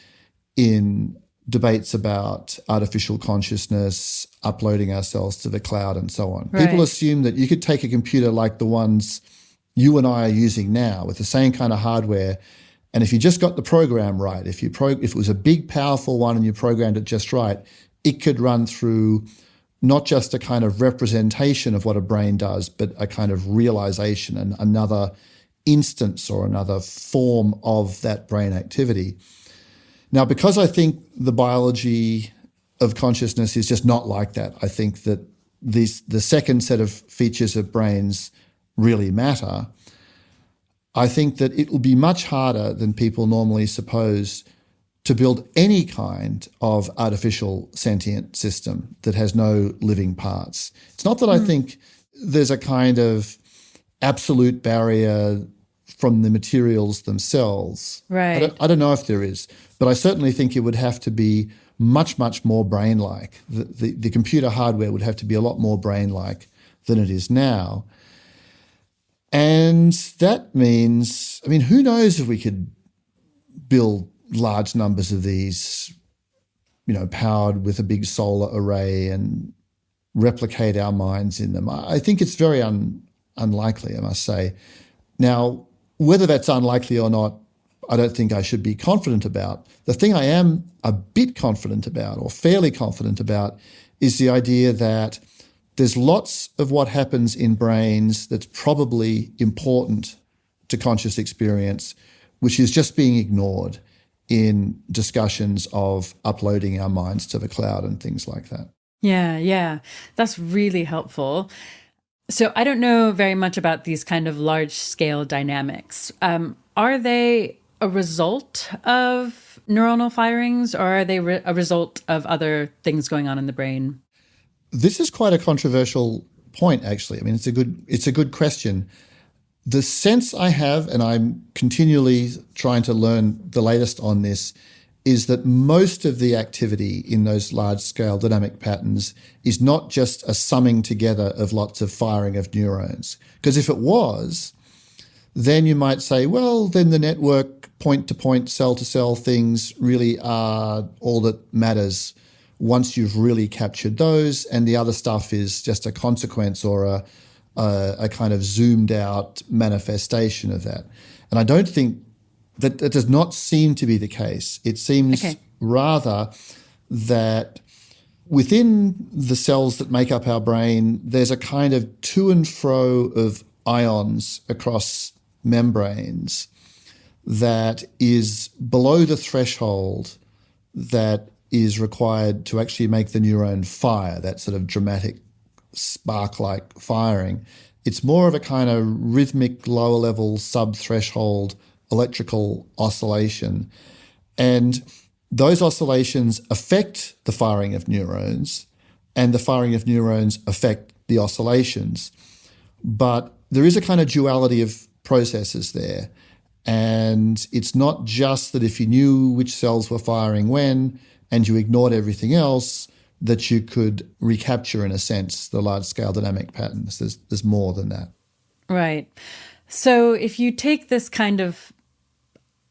in debates about artificial consciousness, uploading ourselves to the cloud and so on. Right. People assume that you could take a computer like the ones you and I are using now with the same kind of hardware, and if you just got the program right, if it was a big, powerful one and you programmed it just right, it could run through not just a kind of representation of what a brain does, but a kind of realization and another instance or another form of that brain activity. Now, because I think the biology of consciousness is just not like that, I think that the second set of features of brains really matter. I think that it will be much harder than people normally suppose to build any kind of artificial sentient system that has no living parts. It's not that I think there's a kind of absolute barrier from the materials themselves. Right. I don't know if there is, but I certainly think it would have to be much, much more brain-like. The computer hardware would have to be a lot more brain-like than it is now. And that means, who knows if we could build large numbers of these, powered with a big solar array and replicate our minds in them. I think it's very unlikely, I must say. Now, whether that's unlikely or not, I don't think I should be confident about. The thing I am a bit confident about, or fairly confident about, is the idea that there's lots of what happens in brains that's probably important to conscious experience, which is just being ignored in discussions of uploading our minds to the cloud and things like that. Yeah. That's really helpful. So I don't know very much about these kind of large-scale dynamics. Are they a result of neuronal firings, or are they a result of other things going on in the brain? This is quite a controversial point, actually. I mean, it's a good question. The sense I have, and I'm continually trying to learn the latest on this, is that most of the activity in those large-scale dynamic patterns is not just a summing together of lots of firing of neurons. Because if it was, then you might say, well, then the network point-to-point, cell-to-cell things really are all that matters once you've really captured those, and the other stuff is just a consequence or a kind of zoomed-out manifestation of that. And I don't think that does not seem to be the case. It seems rather that within the cells that make up our brain, there's a kind of to and fro of ions across membranes that is below the threshold that is required to actually make the neuron fire, that sort of dramatic spark-like firing. It's more of a kind of rhythmic, lower-level, sub-threshold electrical oscillation. And those oscillations affect the firing of neurons, and the firing of neurons affect the oscillations. But there is a kind of duality of processes there. And it's not just that if you knew which cells were firing when and you ignored everything else, that you could recapture, in a sense, the large-scale dynamic patterns. There's more than that. Right. So if you take this kind of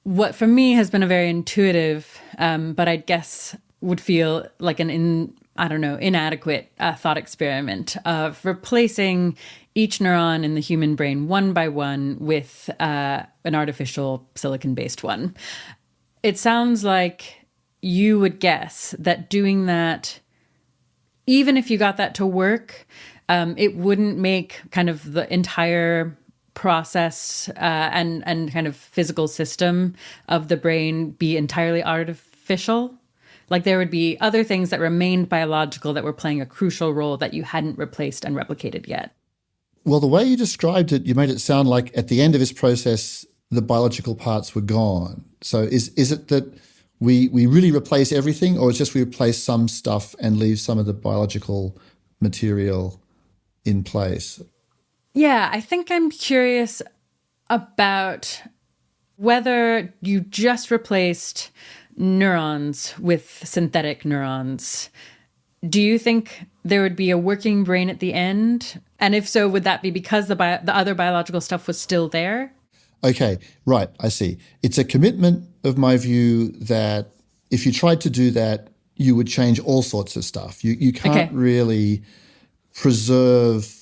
what for me has been a very intuitive, but I guess would feel like an inadequate thought experiment of replacing each neuron in the human brain one by one with an artificial silicon-based one. It sounds like you would guess that doing that, even if you got that to work, it wouldn't make kind of the entire process and kind of physical system of the brain be entirely artificial. Like there would be other things that remained biological that were playing a crucial role that you hadn't replaced and replicated yet. Well, the way you described it, you made it sound like at the end of this process, the biological parts were gone. So is it that we really replace everything, or is just we replace some stuff and leave some of the biological material in place? Yeah, I think I'm curious about whether you just replaced neurons with synthetic neurons. Do you think there would be a working brain at the end? And if so, would that be because the other biological stuff was still there? Okay, right, I see. It's a commitment of my view that if you tried to do that, you would change all sorts of stuff. You can't really preserve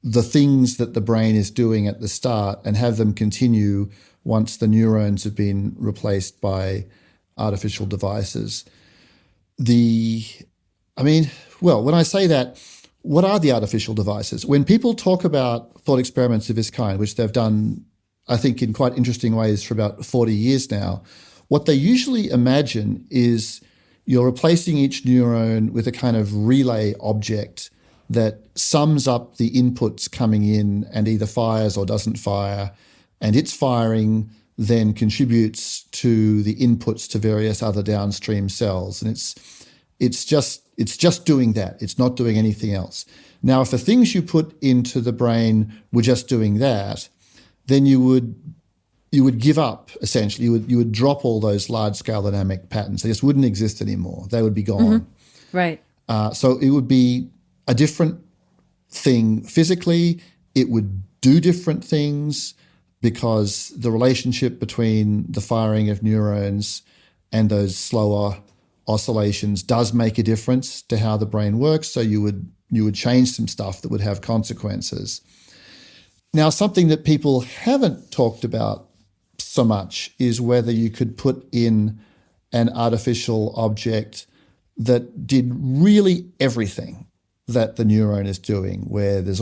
the things that the brain is doing at the start and have them continue once the neurons have been replaced by artificial devices. When I say that, what are the artificial devices? When people talk about thought experiments of this kind, which they've done, I think, in quite interesting ways for about 40 years now, what they usually imagine is you're replacing each neuron with a kind of relay object that sums up the inputs coming in and either fires or doesn't fire, and its firing then contributes to the inputs to various other downstream cells. And it's just doing that. It's not doing anything else. Now, if the things you put into the brain were just doing that, then you would give up, essentially. You would drop all those large-scale dynamic patterns. They just wouldn't exist anymore. They would be gone. Mm-hmm. Right. So it would be a different thing physically. It would do different things because the relationship between the firing of neurons and those slower oscillations does make a difference to how the brain works. So you would change some stuff that would have consequences. Now, something that people haven't talked about so much is whether you could put in an artificial object that did really everything that the neuron is doing, where there's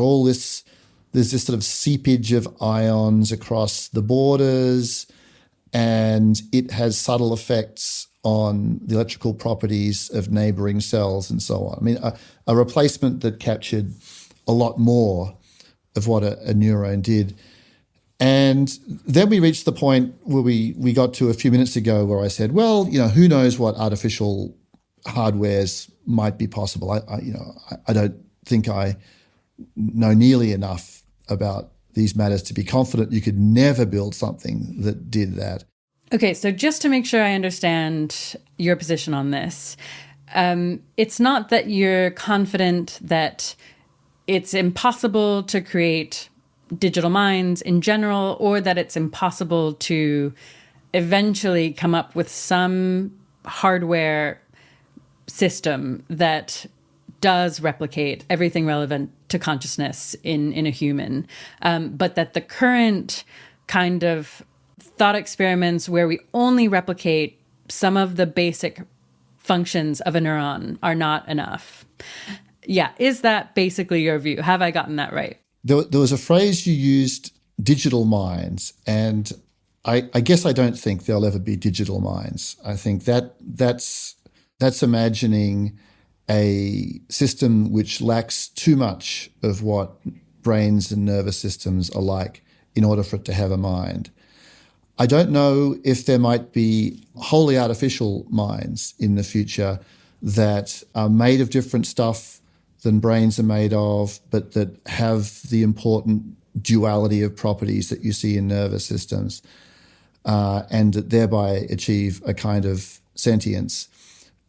this sort of seepage of ions across the borders, and it has subtle effects on the electrical properties of neighboring cells and so on. I mean, a replacement that captured a lot more of what a neuron did. And then we reached the point where we got to a few minutes ago where I said, well, who knows what artificial hardwares might be possible. I don't think I know nearly enough about these matters to be confident you could never build something that did that. Okay, so just to make sure I understand your position on this, it's not that you're confident that it's impossible to create digital minds in general, or that it's impossible to eventually come up with some hardware system that does replicate everything relevant to consciousness in a human, but that the current kind of thought experiments where we only replicate some of the basic functions of a neuron are not enough. Yeah, is that basically your view? Have I gotten that right? There was a phrase you used, digital minds, and I guess I don't think there'll ever be digital minds. I think that's imagining a system which lacks too much of what brains and nervous systems are like in order for it to have a mind. I don't know if there might be wholly artificial minds in the future that are made of different stuff than brains are made of, but that have the important duality of properties that you see in nervous systems, and that thereby achieve a kind of sentience.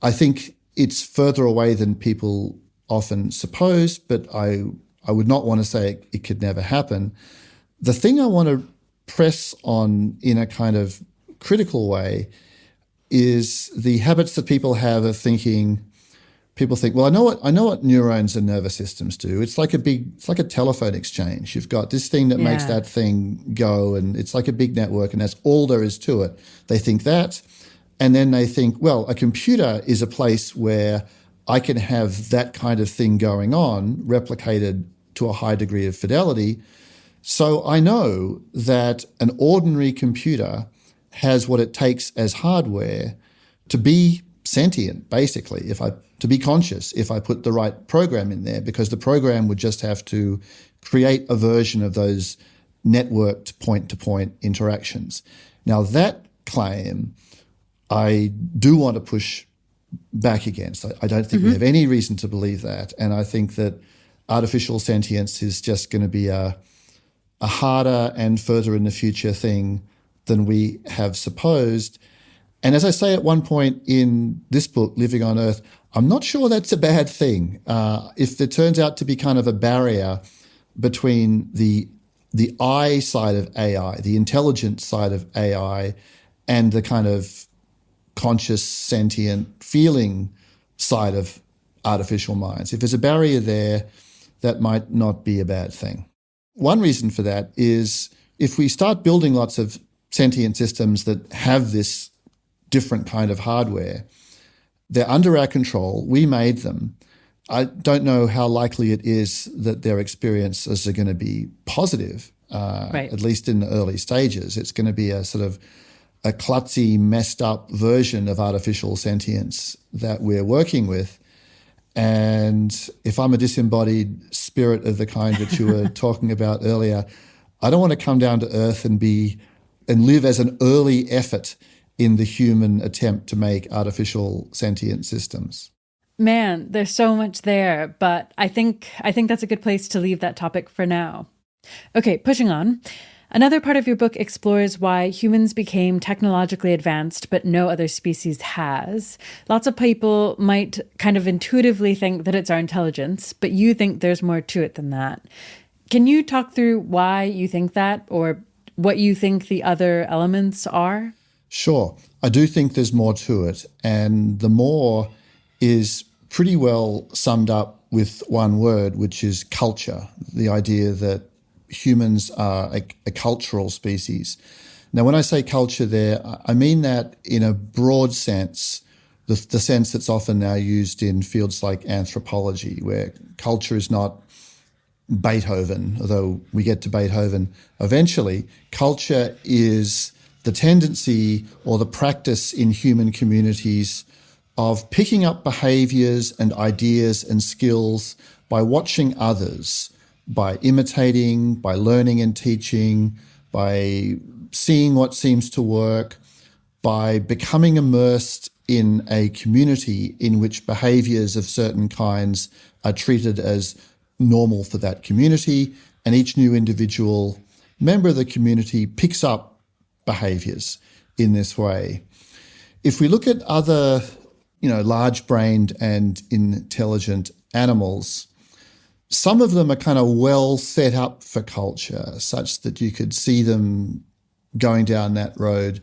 I think it's further away than people often suppose, but I would not want to say it could never happen. The thing I want to press on in a kind of critical way is the habits that people have of thinking. People think, well, I know what neurons and nervous systems do. It's like a telephone exchange. You've got this thing that makes that thing go, and it's like a big network, and that's all there is to it. They think that, and then they think, well, a computer is a place where I can have that kind of thing going on, replicated to a high degree of fidelity. So I know that an ordinary computer has what it takes as hardware to be sentient, basically, to be conscious if I put the right program in there, because the program would just have to create a version of those networked point-to-point interactions. Now, that claim I do want to push back against. I don't think we have any reason to believe that. And I think that artificial sentience is just going to be a harder and further in the future thing than we have supposed. And as I say at one point in this book, Living on Earth, I'm not sure that's a bad thing. If there turns out to be kind of a barrier between the I side of AI, the intelligent side of AI, and the kind of conscious, sentient, feeling side of artificial minds, if there's a barrier there, that might not be a bad thing. One reason for that is if we start building lots of sentient systems that have this different kind of hardware, they're under our control. We made them. I don't know how likely it is that their experiences are going to be positive, at least in the early stages. It's going to be a sort of a klutzy, messed up version of artificial sentience that we're working with. And if I'm a disembodied spirit of the kind that you were talking about earlier, I don't want to come down to Earth and live as an early effort in the human attempt to make artificial sentient systems. Man, there's so much there, but I think that's a good place to leave that topic for now. Okay, pushing on. Another part of your book explores why humans became technologically advanced, but no other species has. Lots of people might kind of intuitively think that it's our intelligence, but you think there's more to it than that. Can you talk through why you think that, or what you think the other elements are? Sure. I do think there's more to it. And the more is pretty well summed up with one word, which is culture. The idea that humans are a cultural species. Now, when I say culture there, I mean that in a broad sense, the sense that's often now used in fields like anthropology, where culture is not Beethoven, although we get to Beethoven eventually. Culture is the tendency or the practice in human communities of picking up behaviors and ideas and skills by watching others, by imitating, by learning and teaching, by seeing what seems to work, by becoming immersed in a community in which behaviors of certain kinds are treated as normal for that community, and each new individual member of the community picks up behaviors in this way. If we look at other, large-brained and intelligent animals, some of them are kind of well set up for culture, such that you could see them going down that road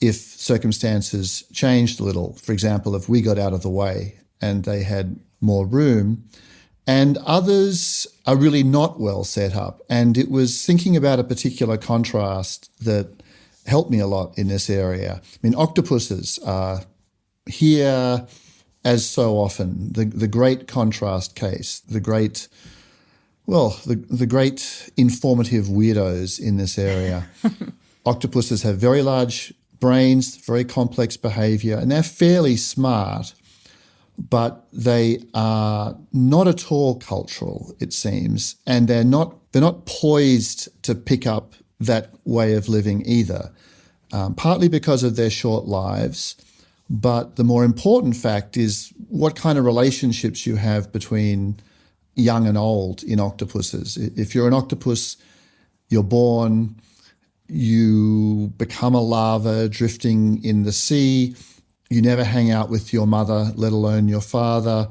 if circumstances changed a little. For example, if we got out of the way and they had more room. And others are really not well set up. And it was thinking about a particular contrast that helped me a lot in this area. I mean, octopuses are here, as so often, the great contrast case, the great informative weirdos in this area. Octopuses have very large brains, very complex behavior, and they're fairly smart, but they are not at all cultural, it seems, and they're not poised to pick up that way of living either, partly because of their short lives. But the more important fact is what kind of relationships you have between young and old in octopuses. If you're an octopus, you're born, you become a larva drifting in the sea, you never hang out with your mother, let alone your father.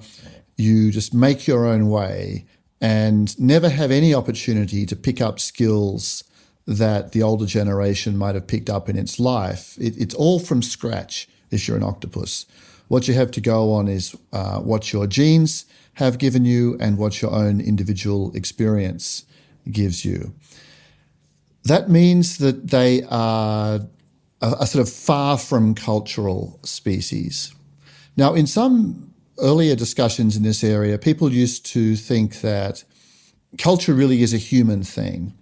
You just make your own way and never have any opportunity to pick up skills that the older generation might have picked up in its life. It's all from scratch if you're an octopus. What you have to go on is what your genes have given you and what your own individual experience gives you. That means that they are a sort of far from cultural species. Now, in some earlier discussions in this area, people used to think that culture really is a human thing,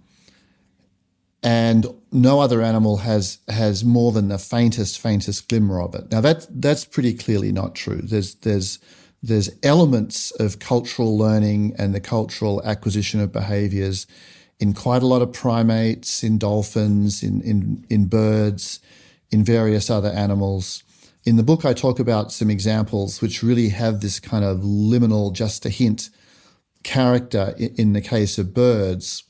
and no other animal has more than the faintest glimmer of it. Now, that's pretty clearly not true. There's elements of cultural learning and the cultural acquisition of behaviors in quite a lot of primates, in dolphins, in birds, in various other animals. In the book, I talk about some examples which really have this kind of liminal, just a hint, character in the case of birds.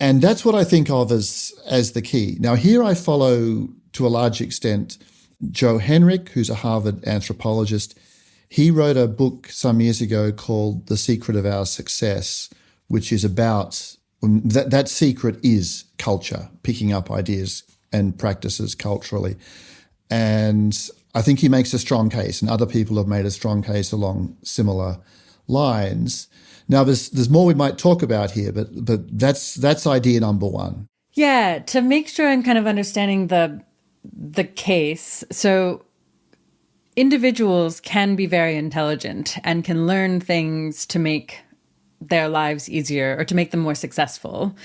And that's what I think of as the key. Now, here I follow, to a large extent, Joe Henrich, who's a Harvard anthropologist. He wrote a book some years ago called The Secret of Our Success, which is about that secret is culture, picking up ideas and practices culturally. And I think he makes a strong case, and other people have made a strong case along similar lines. Now, there's more we might talk about here, but that's idea number one. Yeah, to make sure I'm kind of understanding the case. So individuals can be very intelligent and can learn things to make their lives easier or to make them more successful.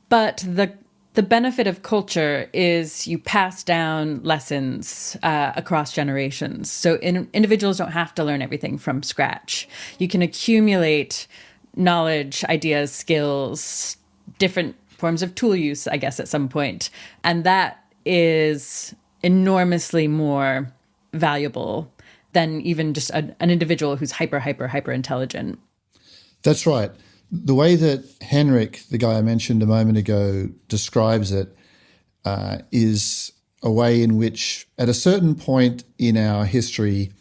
But the benefit of culture is you pass down lessons across generations. So individuals don't have to learn everything from scratch. You can accumulate knowledge, ideas, skills, different forms of tool use, I guess, at some point. And that is enormously more valuable than even just an individual who's hyper intelligent. That's right. The way that Henrich, the guy I mentioned a moment ago, describes it is a way in which, at a certain point in our history,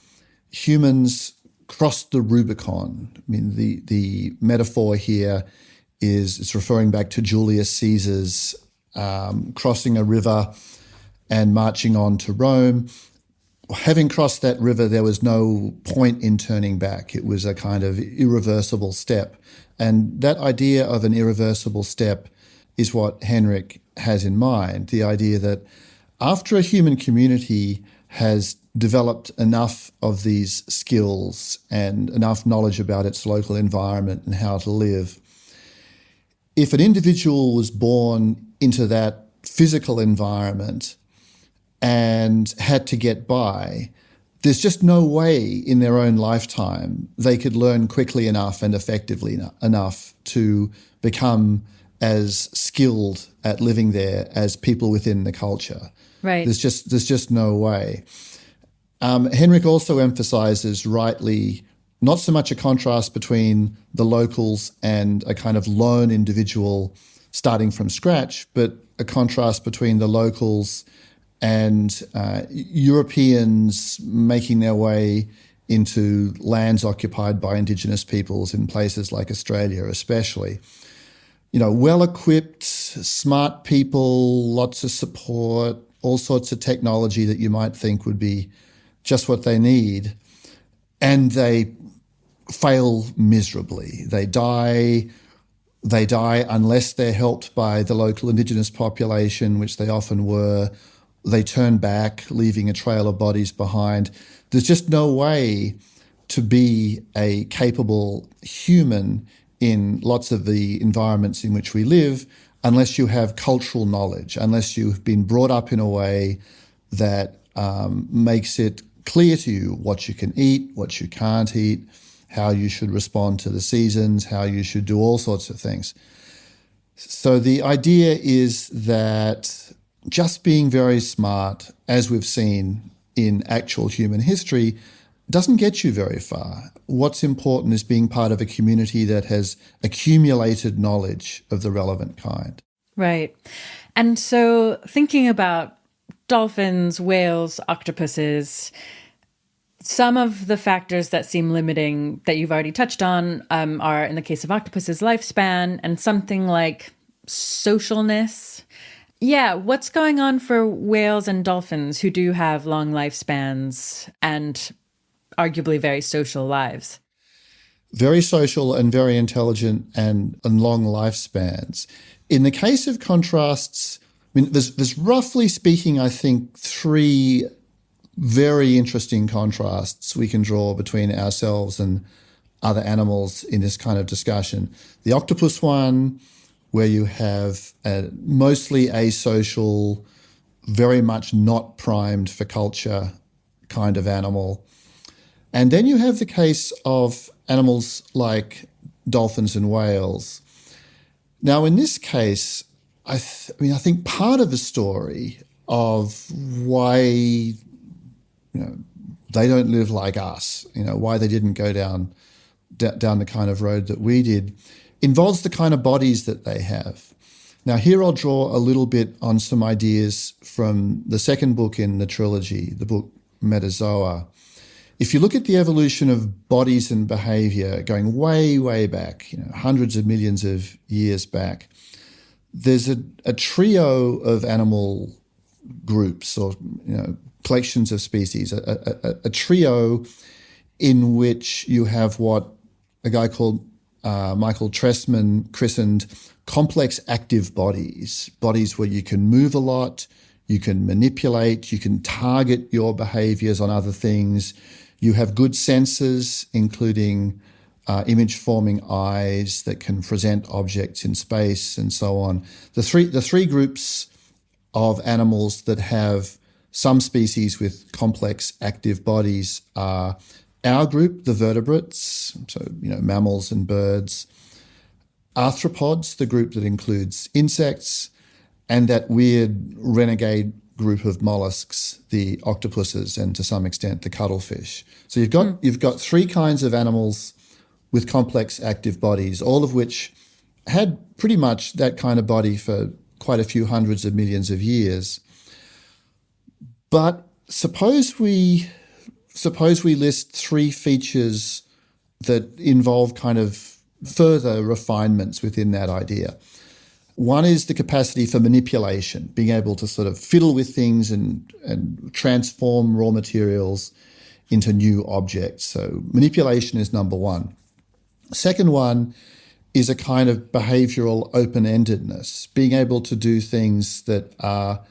humans crossed the Rubicon. I mean, the metaphor here is it's referring back to Julius Caesar's crossing a river and marching on to Rome. Having crossed that river, there was no point in turning back. It was a kind of irreversible step. And that idea of an irreversible step is what Henrik has in mind, the idea that after a human community has developed enough of these skills and enough knowledge about its local environment and how to live, if an individual was born into that physical environment and had to get by, there's just no way in their own lifetime they could learn quickly enough and effectively enough to become as skilled at living there as people within the culture. Right. There's just no way. Henrik also emphasizes rightly not so much a contrast between the locals and a kind of lone individual starting from scratch, but a contrast between the locals and Europeans making their way into lands occupied by indigenous peoples in places like Australia especially. You know, well-equipped, smart people, lots of support, all sorts of technology that you might think would be just what they need. And they fail miserably. They die unless they're helped by the local indigenous population, which they often were. They turn back, leaving a trail of bodies behind. There's just no way to be a capable human in lots of the environments in which we live unless you have cultural knowledge, unless you've been brought up in a way that makes it clear to you what you can eat, what you can't eat, how you should respond to the seasons, how you should do all sorts of things. So the idea is that just being very smart, as we've seen in actual human history, doesn't get you very far. What's important is being part of a community that has accumulated knowledge of the relevant kind. Right. And so thinking about dolphins, whales, octopuses, some of the factors that seem limiting that you've already touched on are, in the case of octopuses, lifespan and something like socialness. Yeah, what's going on for whales and dolphins who do have long lifespans and arguably very social lives? Very social and very intelligent and long lifespans. In the case of contrasts, I mean, there's roughly speaking, I think, three very interesting contrasts we can draw between ourselves and other animals in this kind of discussion. The octopus one, where you have a mostly asocial, very much not primed for culture kind of animal. And then you have the case of animals like dolphins and whales. Now, in this case, I think part of the story of why they don't live like us, why they didn't go down the kind of road that we did, involves the kind of bodies that they have. Now, here I'll draw a little bit on some ideas from the second book in the trilogy, the book Metazoa. If you look at the evolution of bodies and behavior going way, way back, hundreds of millions of years back, there's a trio of animal groups or collections of species, a trio in which you have what a guy called Michael Trestman christened complex active bodies where you can move a lot, you can manipulate, you can target your behaviors on other things. You have good senses, including image-forming eyes that can present objects in space and so on. The three groups of animals that have some species with complex active bodies are our group, the vertebrates, so mammals and birds, arthropods, the group that includes insects, and that weird renegade group of mollusks, the octopuses, and to some extent the cuttlefish. So you've got three kinds of animals with complex active bodies, all of which had pretty much that kind of body for quite a few hundreds of millions of years. But suppose we list three features that involve kind of further refinements within that idea. One is the capacity for manipulation, being able to sort of fiddle with things and transform raw materials into new objects. So manipulation is number one. Second one is a kind of behavioral open-endedness, being able to do things that are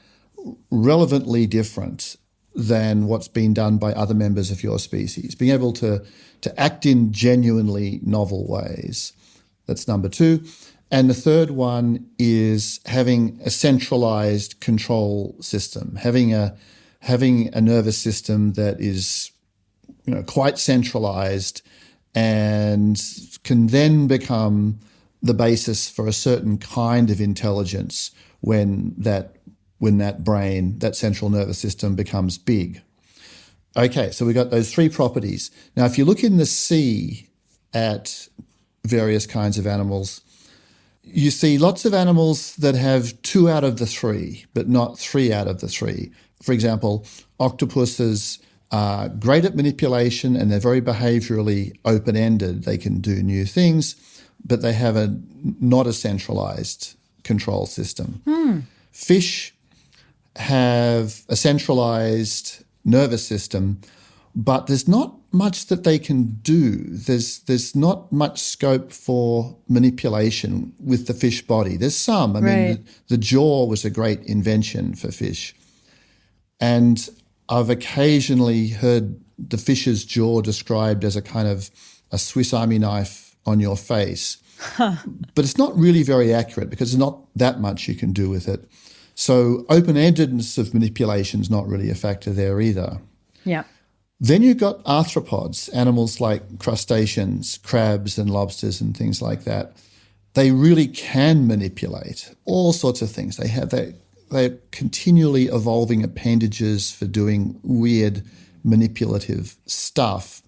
relevantly different than what's been done by other members of your species, being able to act in genuinely novel ways. That's number two. And the third one is having a centralized control system, having a nervous system that is, quite centralized and can then become the basis for a certain kind of intelligence when that brain, that central nervous system, becomes big. Okay, so we got those three properties. Now, if you look in the sea at various kinds of animals, you see lots of animals that have 2 out of the 3, but not 3 out of the 3. For example, octopuses are great at manipulation and they're very behaviorally open-ended. They can do new things, but they have not a centralized control system. Fish have a centralized nervous system, but there's not much that they can do. There's not much scope for manipulation with the fish body. There's some. I mean, the jaw was a great invention for fish. And I've occasionally heard the fish's jaw described as a kind of a Swiss Army knife on your face. But it's not really very accurate because there's not that much you can do with it. So open-endedness of manipulation is not really a factor there either. Yeah. Then you've got arthropods, animals like crustaceans, crabs and lobsters and things like that. They really can manipulate all sorts of things. They're continually evolving appendages for doing weird manipulative stuff.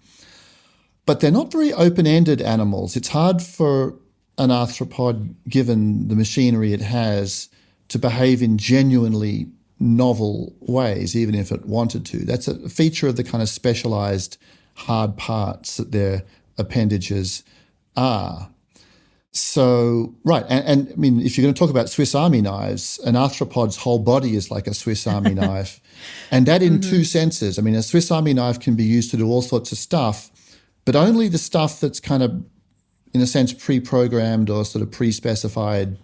But they're not very open-ended animals. It's hard for an arthropod, given the machinery it has, to behave in genuinely novel ways, even if it wanted to. That's a feature of the kind of specialized hard parts that their appendages are. So, right, and I mean, if you're going to talk about Swiss Army knives, an arthropod's whole body is like a Swiss Army knife, and that in two senses. I mean, a Swiss Army knife can be used to do all sorts of stuff, but only the stuff that's kind of, in a sense, pre-programmed or sort of pre-specified.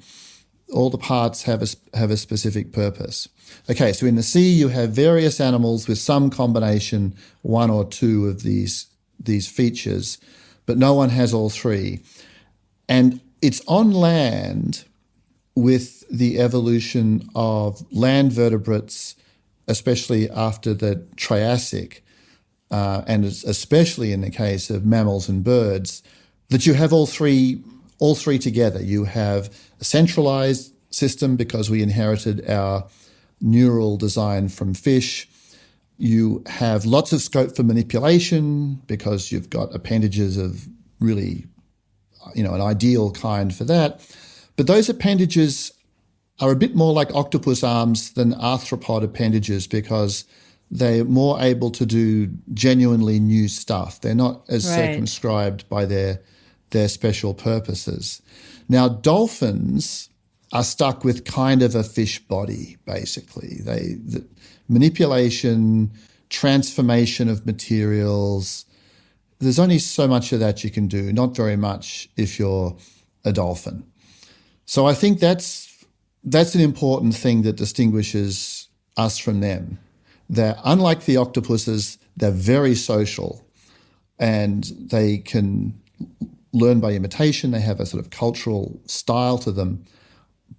All the parts have a specific purpose. Okay, so in the sea you have various animals with some combination, 1 or 2 of these features, but no one has all 3. And it's on land with the evolution of land vertebrates, especially after the Triassic, and especially in the case of mammals and birds, that you have all three together. You have a centralized system because we inherited our neural design from fish. You have lots of scope for manipulation because you've got appendages of really, an ideal kind for that. But those appendages are a bit more like octopus arms than arthropod appendages because they're more able to do genuinely new stuff. They're not as circumscribed by their special purposes. Now, dolphins are stuck with kind of a fish body, basically. The manipulation, transformation of materials, there's only so much of that you can do, not very much if you're a dolphin. So I think that's an important thing that distinguishes us from them. They're, unlike the octopuses, they're very social and they can learn by imitation. They have a sort of cultural style to them.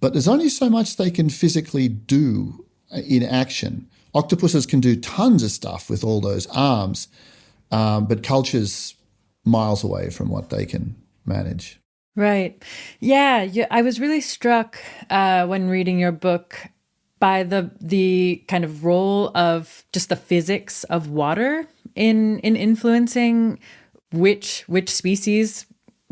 But there's only so much they can physically do in action. Octopuses can do tons of stuff with all those arms, but culture's miles away from what they can manage. Right. Yeah, I was really struck when reading your book by the kind of role of just the physics of water in influencing which species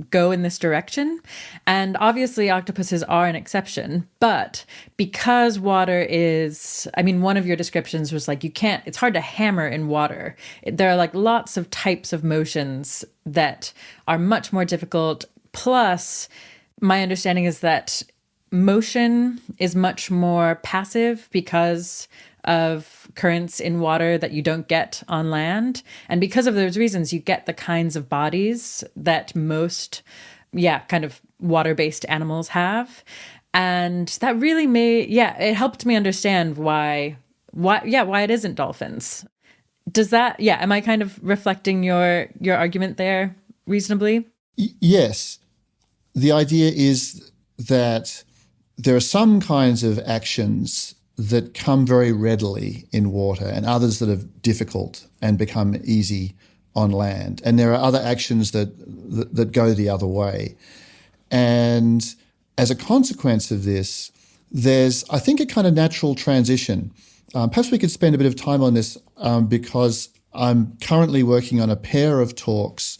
go in this direction. And obviously octopuses are an exception, but because water is, one of your descriptions was like, it's hard to hammer in water. There are like lots of types of motions that are much more difficult. Plus, my understanding is that motion is much more passive because of currents in water that you don't get on land. And because of those reasons, you get the kinds of bodies that most kind of water-based animals have. And that really it helped me understand why it isn't dolphins. Does that, am I kind of reflecting your argument there reasonably? Yes. The idea is that there are some kinds of actions that come very readily in water and others that are difficult and become easy on land. And there are other actions that go the other way. And as a consequence of this, there's, I think, a kind of natural transition. Perhaps we could spend a bit of time on this because I'm currently working on a pair of talks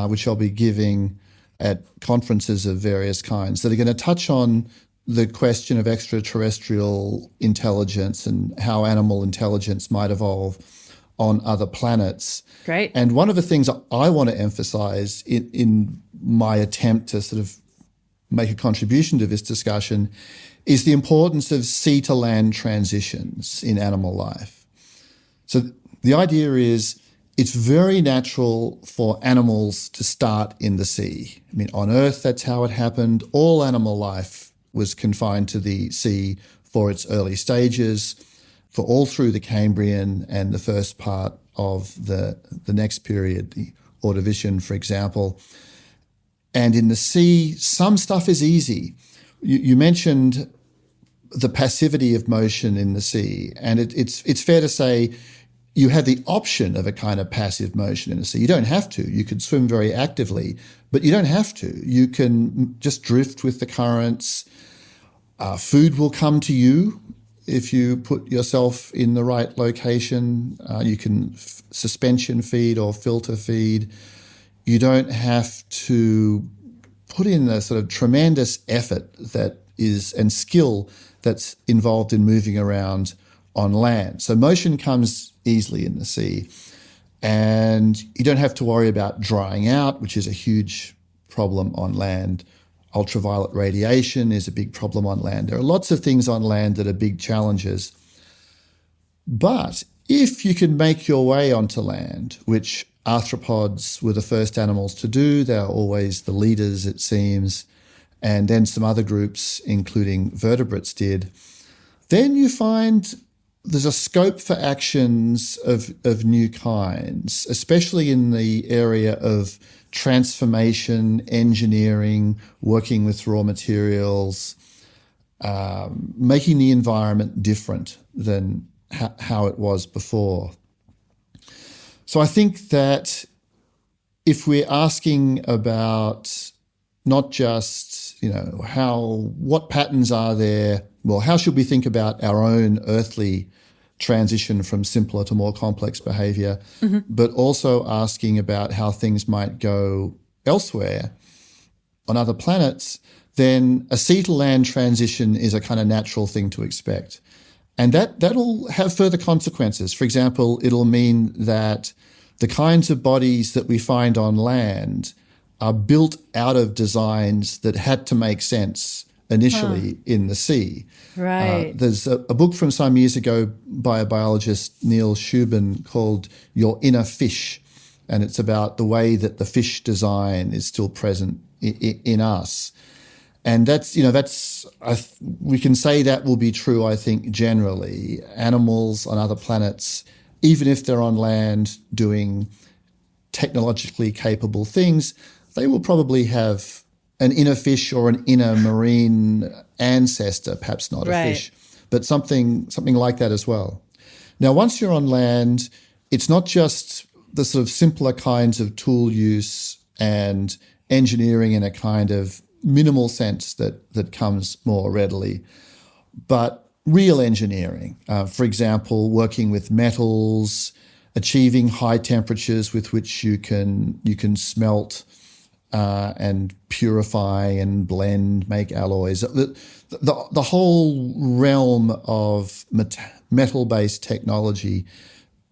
which I'll be giving at conferences of various kinds that are going to touch on the question of extraterrestrial intelligence and how animal intelligence might evolve on other planets. Great. And one of the things I want to emphasize in my attempt to sort of make a contribution to this discussion is the importance of sea to land transitions in animal life. So the idea is it's very natural for animals to start in the sea. I mean, on Earth, that's how it happened. All animal life was confined to the sea for its early stages, for all through the Cambrian and the first part of the next period, the Ordovician, for example. And in the sea, some stuff is easy. You mentioned the passivity of motion in the sea, and it's fair to say you have the option of a kind of passive motion in the sea. You don't have to. You could swim very actively, but you don't have to. You can just drift with the currents. Food will come to you if you put yourself in the right location. You can suspension feed or filter feed. You don't have to put in a sort of tremendous effort and skill that's involved in moving around on land. So motion comes easily in the sea, and you don't have to worry about drying out, which is a huge problem on land. Ultraviolet radiation is a big problem on land. There are lots of things on land that are big challenges. But if you can make your way onto land, which arthropods were the first animals to do, they're always the leaders, it seems, and then some other groups, including vertebrates, did, then you find there's a scope for actions of new kinds, especially in the area of transformation, engineering, working with raw materials, making the environment different than how it was before. So I think that if we're asking about not just, what patterns are there, well, how should we think about our own earthly transition from simpler to more complex behavior, but also asking about how things might go elsewhere on other planets, then a sea to land transition is a kind of natural thing to expect. And that'll have further consequences. For example, it'll mean that the kinds of bodies that we find on land are built out of designs that had to make sense initially in the sea. Right. There's a book from some years ago by a biologist, Neil Shubin, called Your Inner Fish, and it's about the way that the fish design is still present in us. And we can say that will be true, I think, generally. Animals on other planets, even if they're on land doing technologically capable things, they will probably have an inner fish or an inner marine ancestor, perhaps not a fish, but something like that as well. Now, once you're on land, it's not just the sort of simpler kinds of tool use and engineering in a kind of minimal sense that comes more readily, but real engineering. For example, working with metals, achieving high temperatures with which you can smelt and purify and blend, make alloys. The whole realm of metal-based technology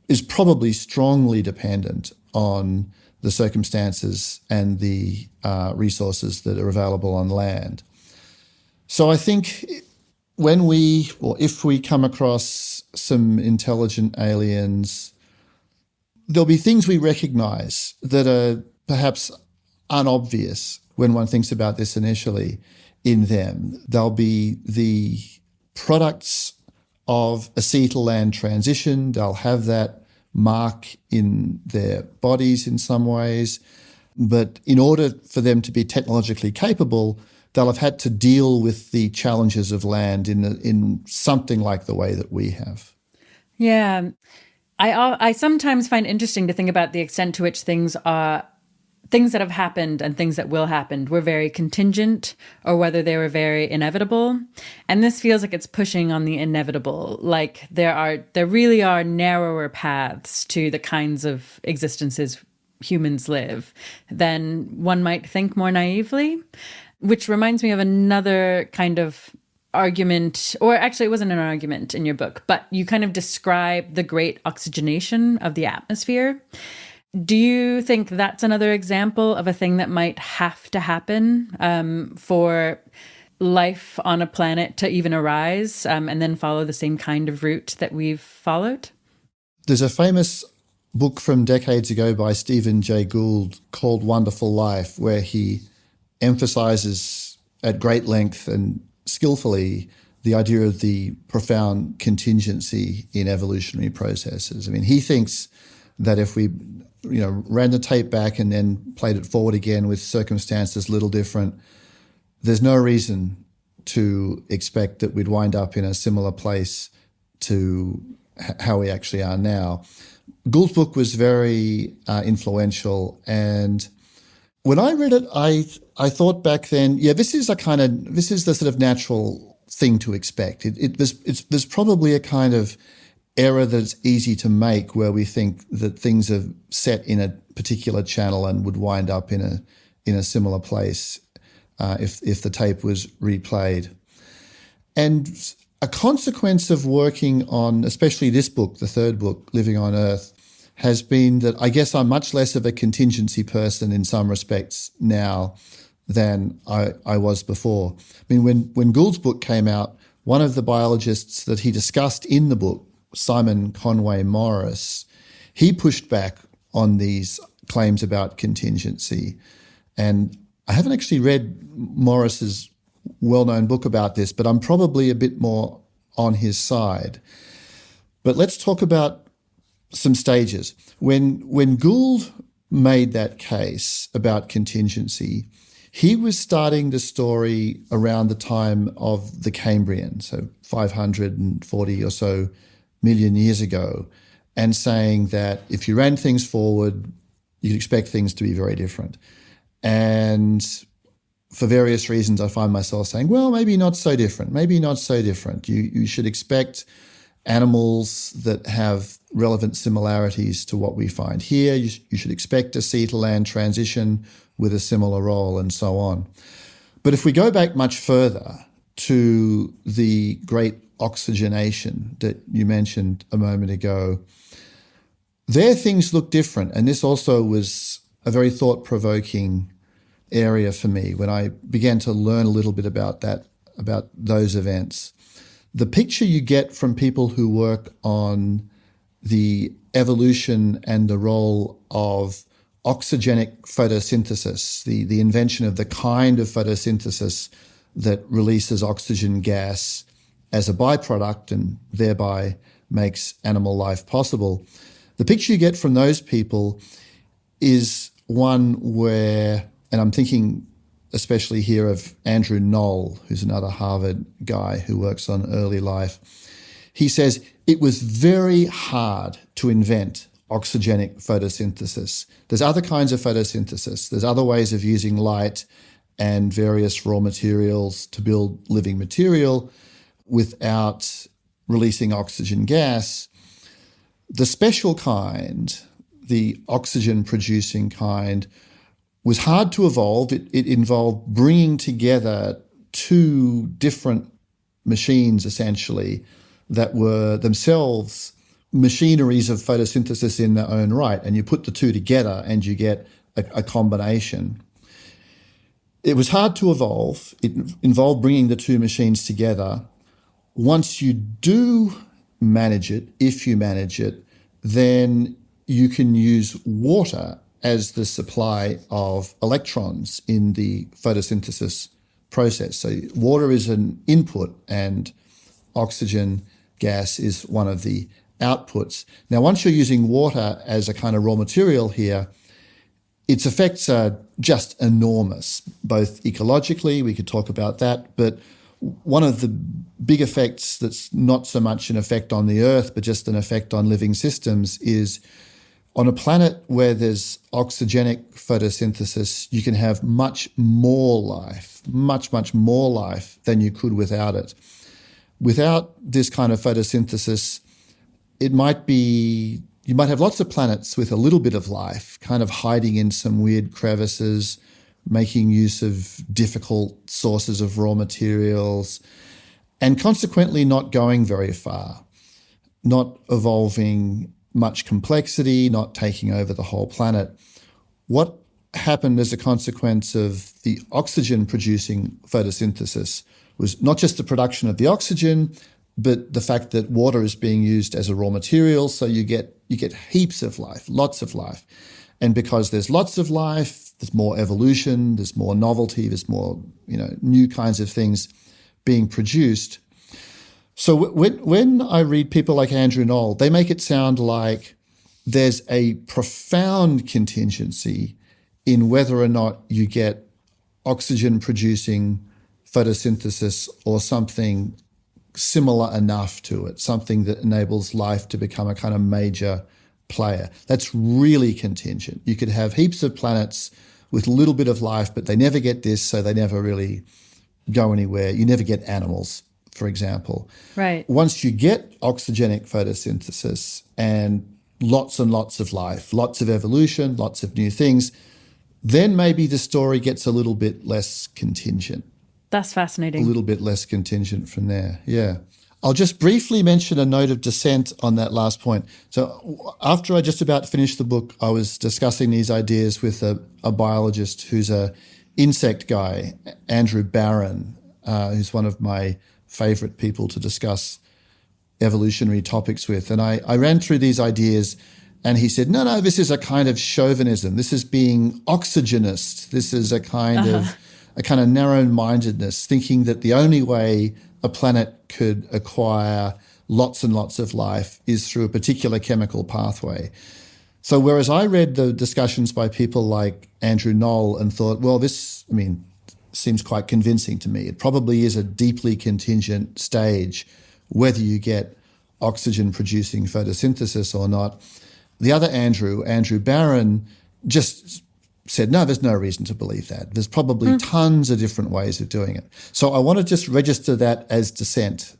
is probably strongly dependent on the circumstances and the resources that are available on land. So I think if we come across some intelligent aliens, there'll be things we recognize that are perhaps unobvious when one thinks about this initially, in them. They'll be the products of acetal land transition. They'll have that mark in their bodies in some ways. But in order for them to be technologically capable, they'll have had to deal with the challenges of land in something like the way that we have. Yeah. I sometimes find interesting to think about the extent to which things that have happened and things that will happen were very contingent, or whether they were very inevitable. And this feels like it's pushing on the inevitable. Like there really are narrower paths to the kinds of existences humans live than one might think more naively, which reminds me of another kind of argument, or actually it wasn't an argument in your book, but you kind of describe the great oxygenation of the atmosphere. Do you think that's another example of a thing that might have to happen for life on a planet to even arise, and then follow the same kind of route that we've followed? There's a famous book from decades ago by Stephen Jay Gould called Wonderful Life, where he emphasizes at great length and skillfully the idea of the profound contingency in evolutionary processes. I mean, he thinks that if we, ran the tape back and then played it forward again with circumstances a little different, there's no reason to expect that we'd wind up in a similar place to how we actually are now. Gould's book was very influential, and when I read it, I thought back then, this is the sort of natural thing to expect. There's probably a kind of error that's easy to make where we think that things are set in a particular channel and would wind up in a similar place if the tape was replayed. And a consequence of working on, especially this book, the third book, Living on Earth, has been that I guess I'm much less of a contingency person in some respects now than I was before. I mean, when Gould's book came out, one of the biologists that he discussed in the book, Simon Conway Morris, he pushed back on these claims about contingency. And I haven't actually read Morris's well-known book about this, but I'm probably a bit more on his side. But let's talk about some stages. When Gould made that case about contingency, he was starting the story around the time of the Cambrian, so 540 or so million years ago, and saying that if you ran things forward, you'd expect things to be very different. And for various reasons, I find myself saying, well, maybe not so different, maybe not so different. You should expect animals that have relevant similarities to what we find here. You should expect a sea to land transition with a similar role, and so on. But if we go back much further to the great oxygenation that you mentioned a moment ago, there things look different. And this also was a very thought-provoking area for me when I began to learn a little bit about those events. The picture you get from people who work on the evolution and the role of oxygenic photosynthesis, the invention of the kind of photosynthesis that releases oxygen gas as a byproduct and thereby makes animal life possible. The picture you get from those people is one where, and I'm thinking especially here of Andrew Knoll, who's another Harvard guy who works on early life. He says it was very hard to invent oxygenic photosynthesis. There's other kinds of photosynthesis. There's other ways of using light and various raw materials to build living material without releasing oxygen gas. The special kind, the oxygen-producing kind, was hard to evolve. It involved bringing together two different machines, essentially, that were themselves machineries of photosynthesis in their own right. And you put the two together and you get a combination. It was hard to evolve. It involved bringing the two machines together. Once you do manage it, if you manage it, then you can use water as the supply of electrons in the photosynthesis process. So water is an input and oxygen gas is one of the outputs. Now, once you're using water as a kind of raw material here, its effects are just enormous, both ecologically, we could talk about that, but one of the big effects that's not so much an effect on the Earth, but just an effect on living systems is on a planet where there's oxygenic photosynthesis, you can have much more life, much more life than you could without it. Without this kind of photosynthesis, you might have lots of planets with a little bit of life, kind of hiding in some weird crevices, making use of difficult sources of raw materials, and consequently not going very far, not evolving much complexity, not taking over the whole planet. What happened as a consequence of the oxygen-producing photosynthesis was not just the production of the oxygen, but the fact that water is being used as a raw material, so you get heaps of life, lots of life. And because there's lots of life, there's more evolution, there's more novelty, there's more, new kinds of things being produced. So when I read people like Andrew Knoll, they make it sound like there's a profound contingency in whether or not you get oxygen-producing photosynthesis or something similar enough to it, something that enables life to become a kind of major player. That's really contingent. You could have heaps of planets with a little bit of life, but they never get this, so they never really go anywhere. You never get animals, for example. Right. Once you get oxygenic photosynthesis and lots of life, lots of evolution, lots of new things, then maybe the story gets a little bit less contingent. That's fascinating. A little bit less contingent from there, yeah. I'll just briefly mention a note of dissent on that last point. So after I just about finished the book, I was discussing these ideas with a biologist who's a insect guy, Andrew Barron, who's one of my favorite people to discuss evolutionary topics with. And I ran through these ideas and he said, no, this is a kind of chauvinism. This is being oxygenist. This is a kind of narrow-mindedness, thinking that the only way a planet could acquire lots and lots of life is through a particular chemical pathway. So whereas I read the discussions by people like Andrew Knoll and thought, well, this seems quite convincing to me. It probably is a deeply contingent stage, whether you get oxygen-producing photosynthesis or not. The other Andrew Barron, just said, no, there's no reason to believe that. There's probably tons of different ways of doing it. So I want to just register that as dissent.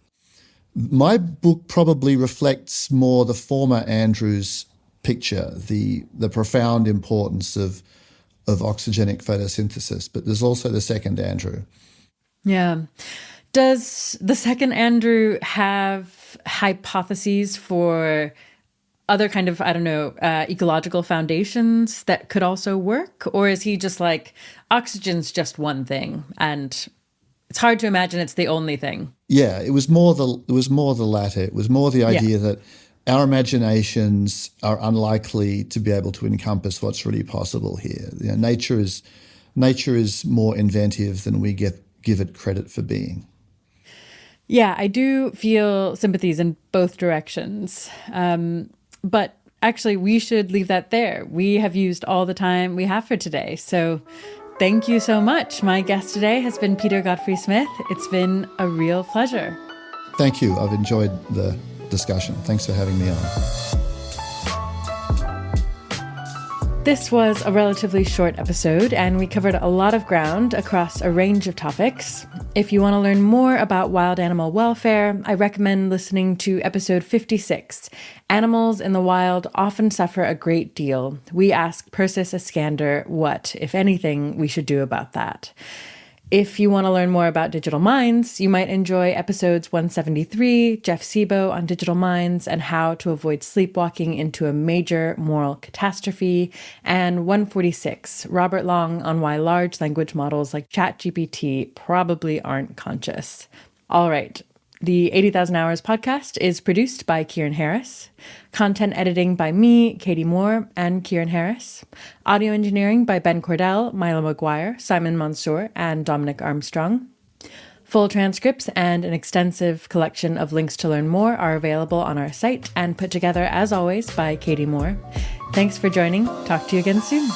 My book probably reflects more the former Andrew's picture, the profound importance of oxygenic photosynthesis, but there's also the second Andrew. Yeah. Does the second Andrew have hypotheses for other kind of, ecological foundations that could also work? Or is he just like, oxygen's just one thing and it's hard to imagine it's the only thing? Yeah, it was more the latter. It was more the idea that our imaginations are unlikely to be able to encompass what's really possible here. Nature is more inventive than we give it credit for being. Yeah, I do feel sympathies in both directions. But actually, we should leave that there. We have used all the time we have for today. So thank you so much. My guest today has been Peter Godfrey-Smith. It's been a real pleasure. Thank you. I've enjoyed the discussion. Thanks for having me on. This was a relatively short episode, and we covered a lot of ground across a range of topics. If you want to learn more about wild animal welfare, I recommend listening to episode 56. Animals in the wild often suffer a great deal. We ask Persis Iskander what, if anything, we should do about that. If you want to learn more about digital minds, you might enjoy episodes 173, Jeff Sebo on digital minds and how to avoid sleepwalking into a major moral catastrophe, and 146, Robert Long on why large language models like ChatGPT probably aren't conscious. All right, The 80,000 Hours podcast is produced by Kieran Harris. Content editing by me, Katie Moore, and Kieran Harris. Audio engineering by Ben Cordell, Milo McGuire, Simon Mansour, and Dominic Armstrong. Full transcripts and an extensive collection of links to learn more are available on our site and put together, as always, by Katie Moore. Thanks for joining. Talk to you again soon.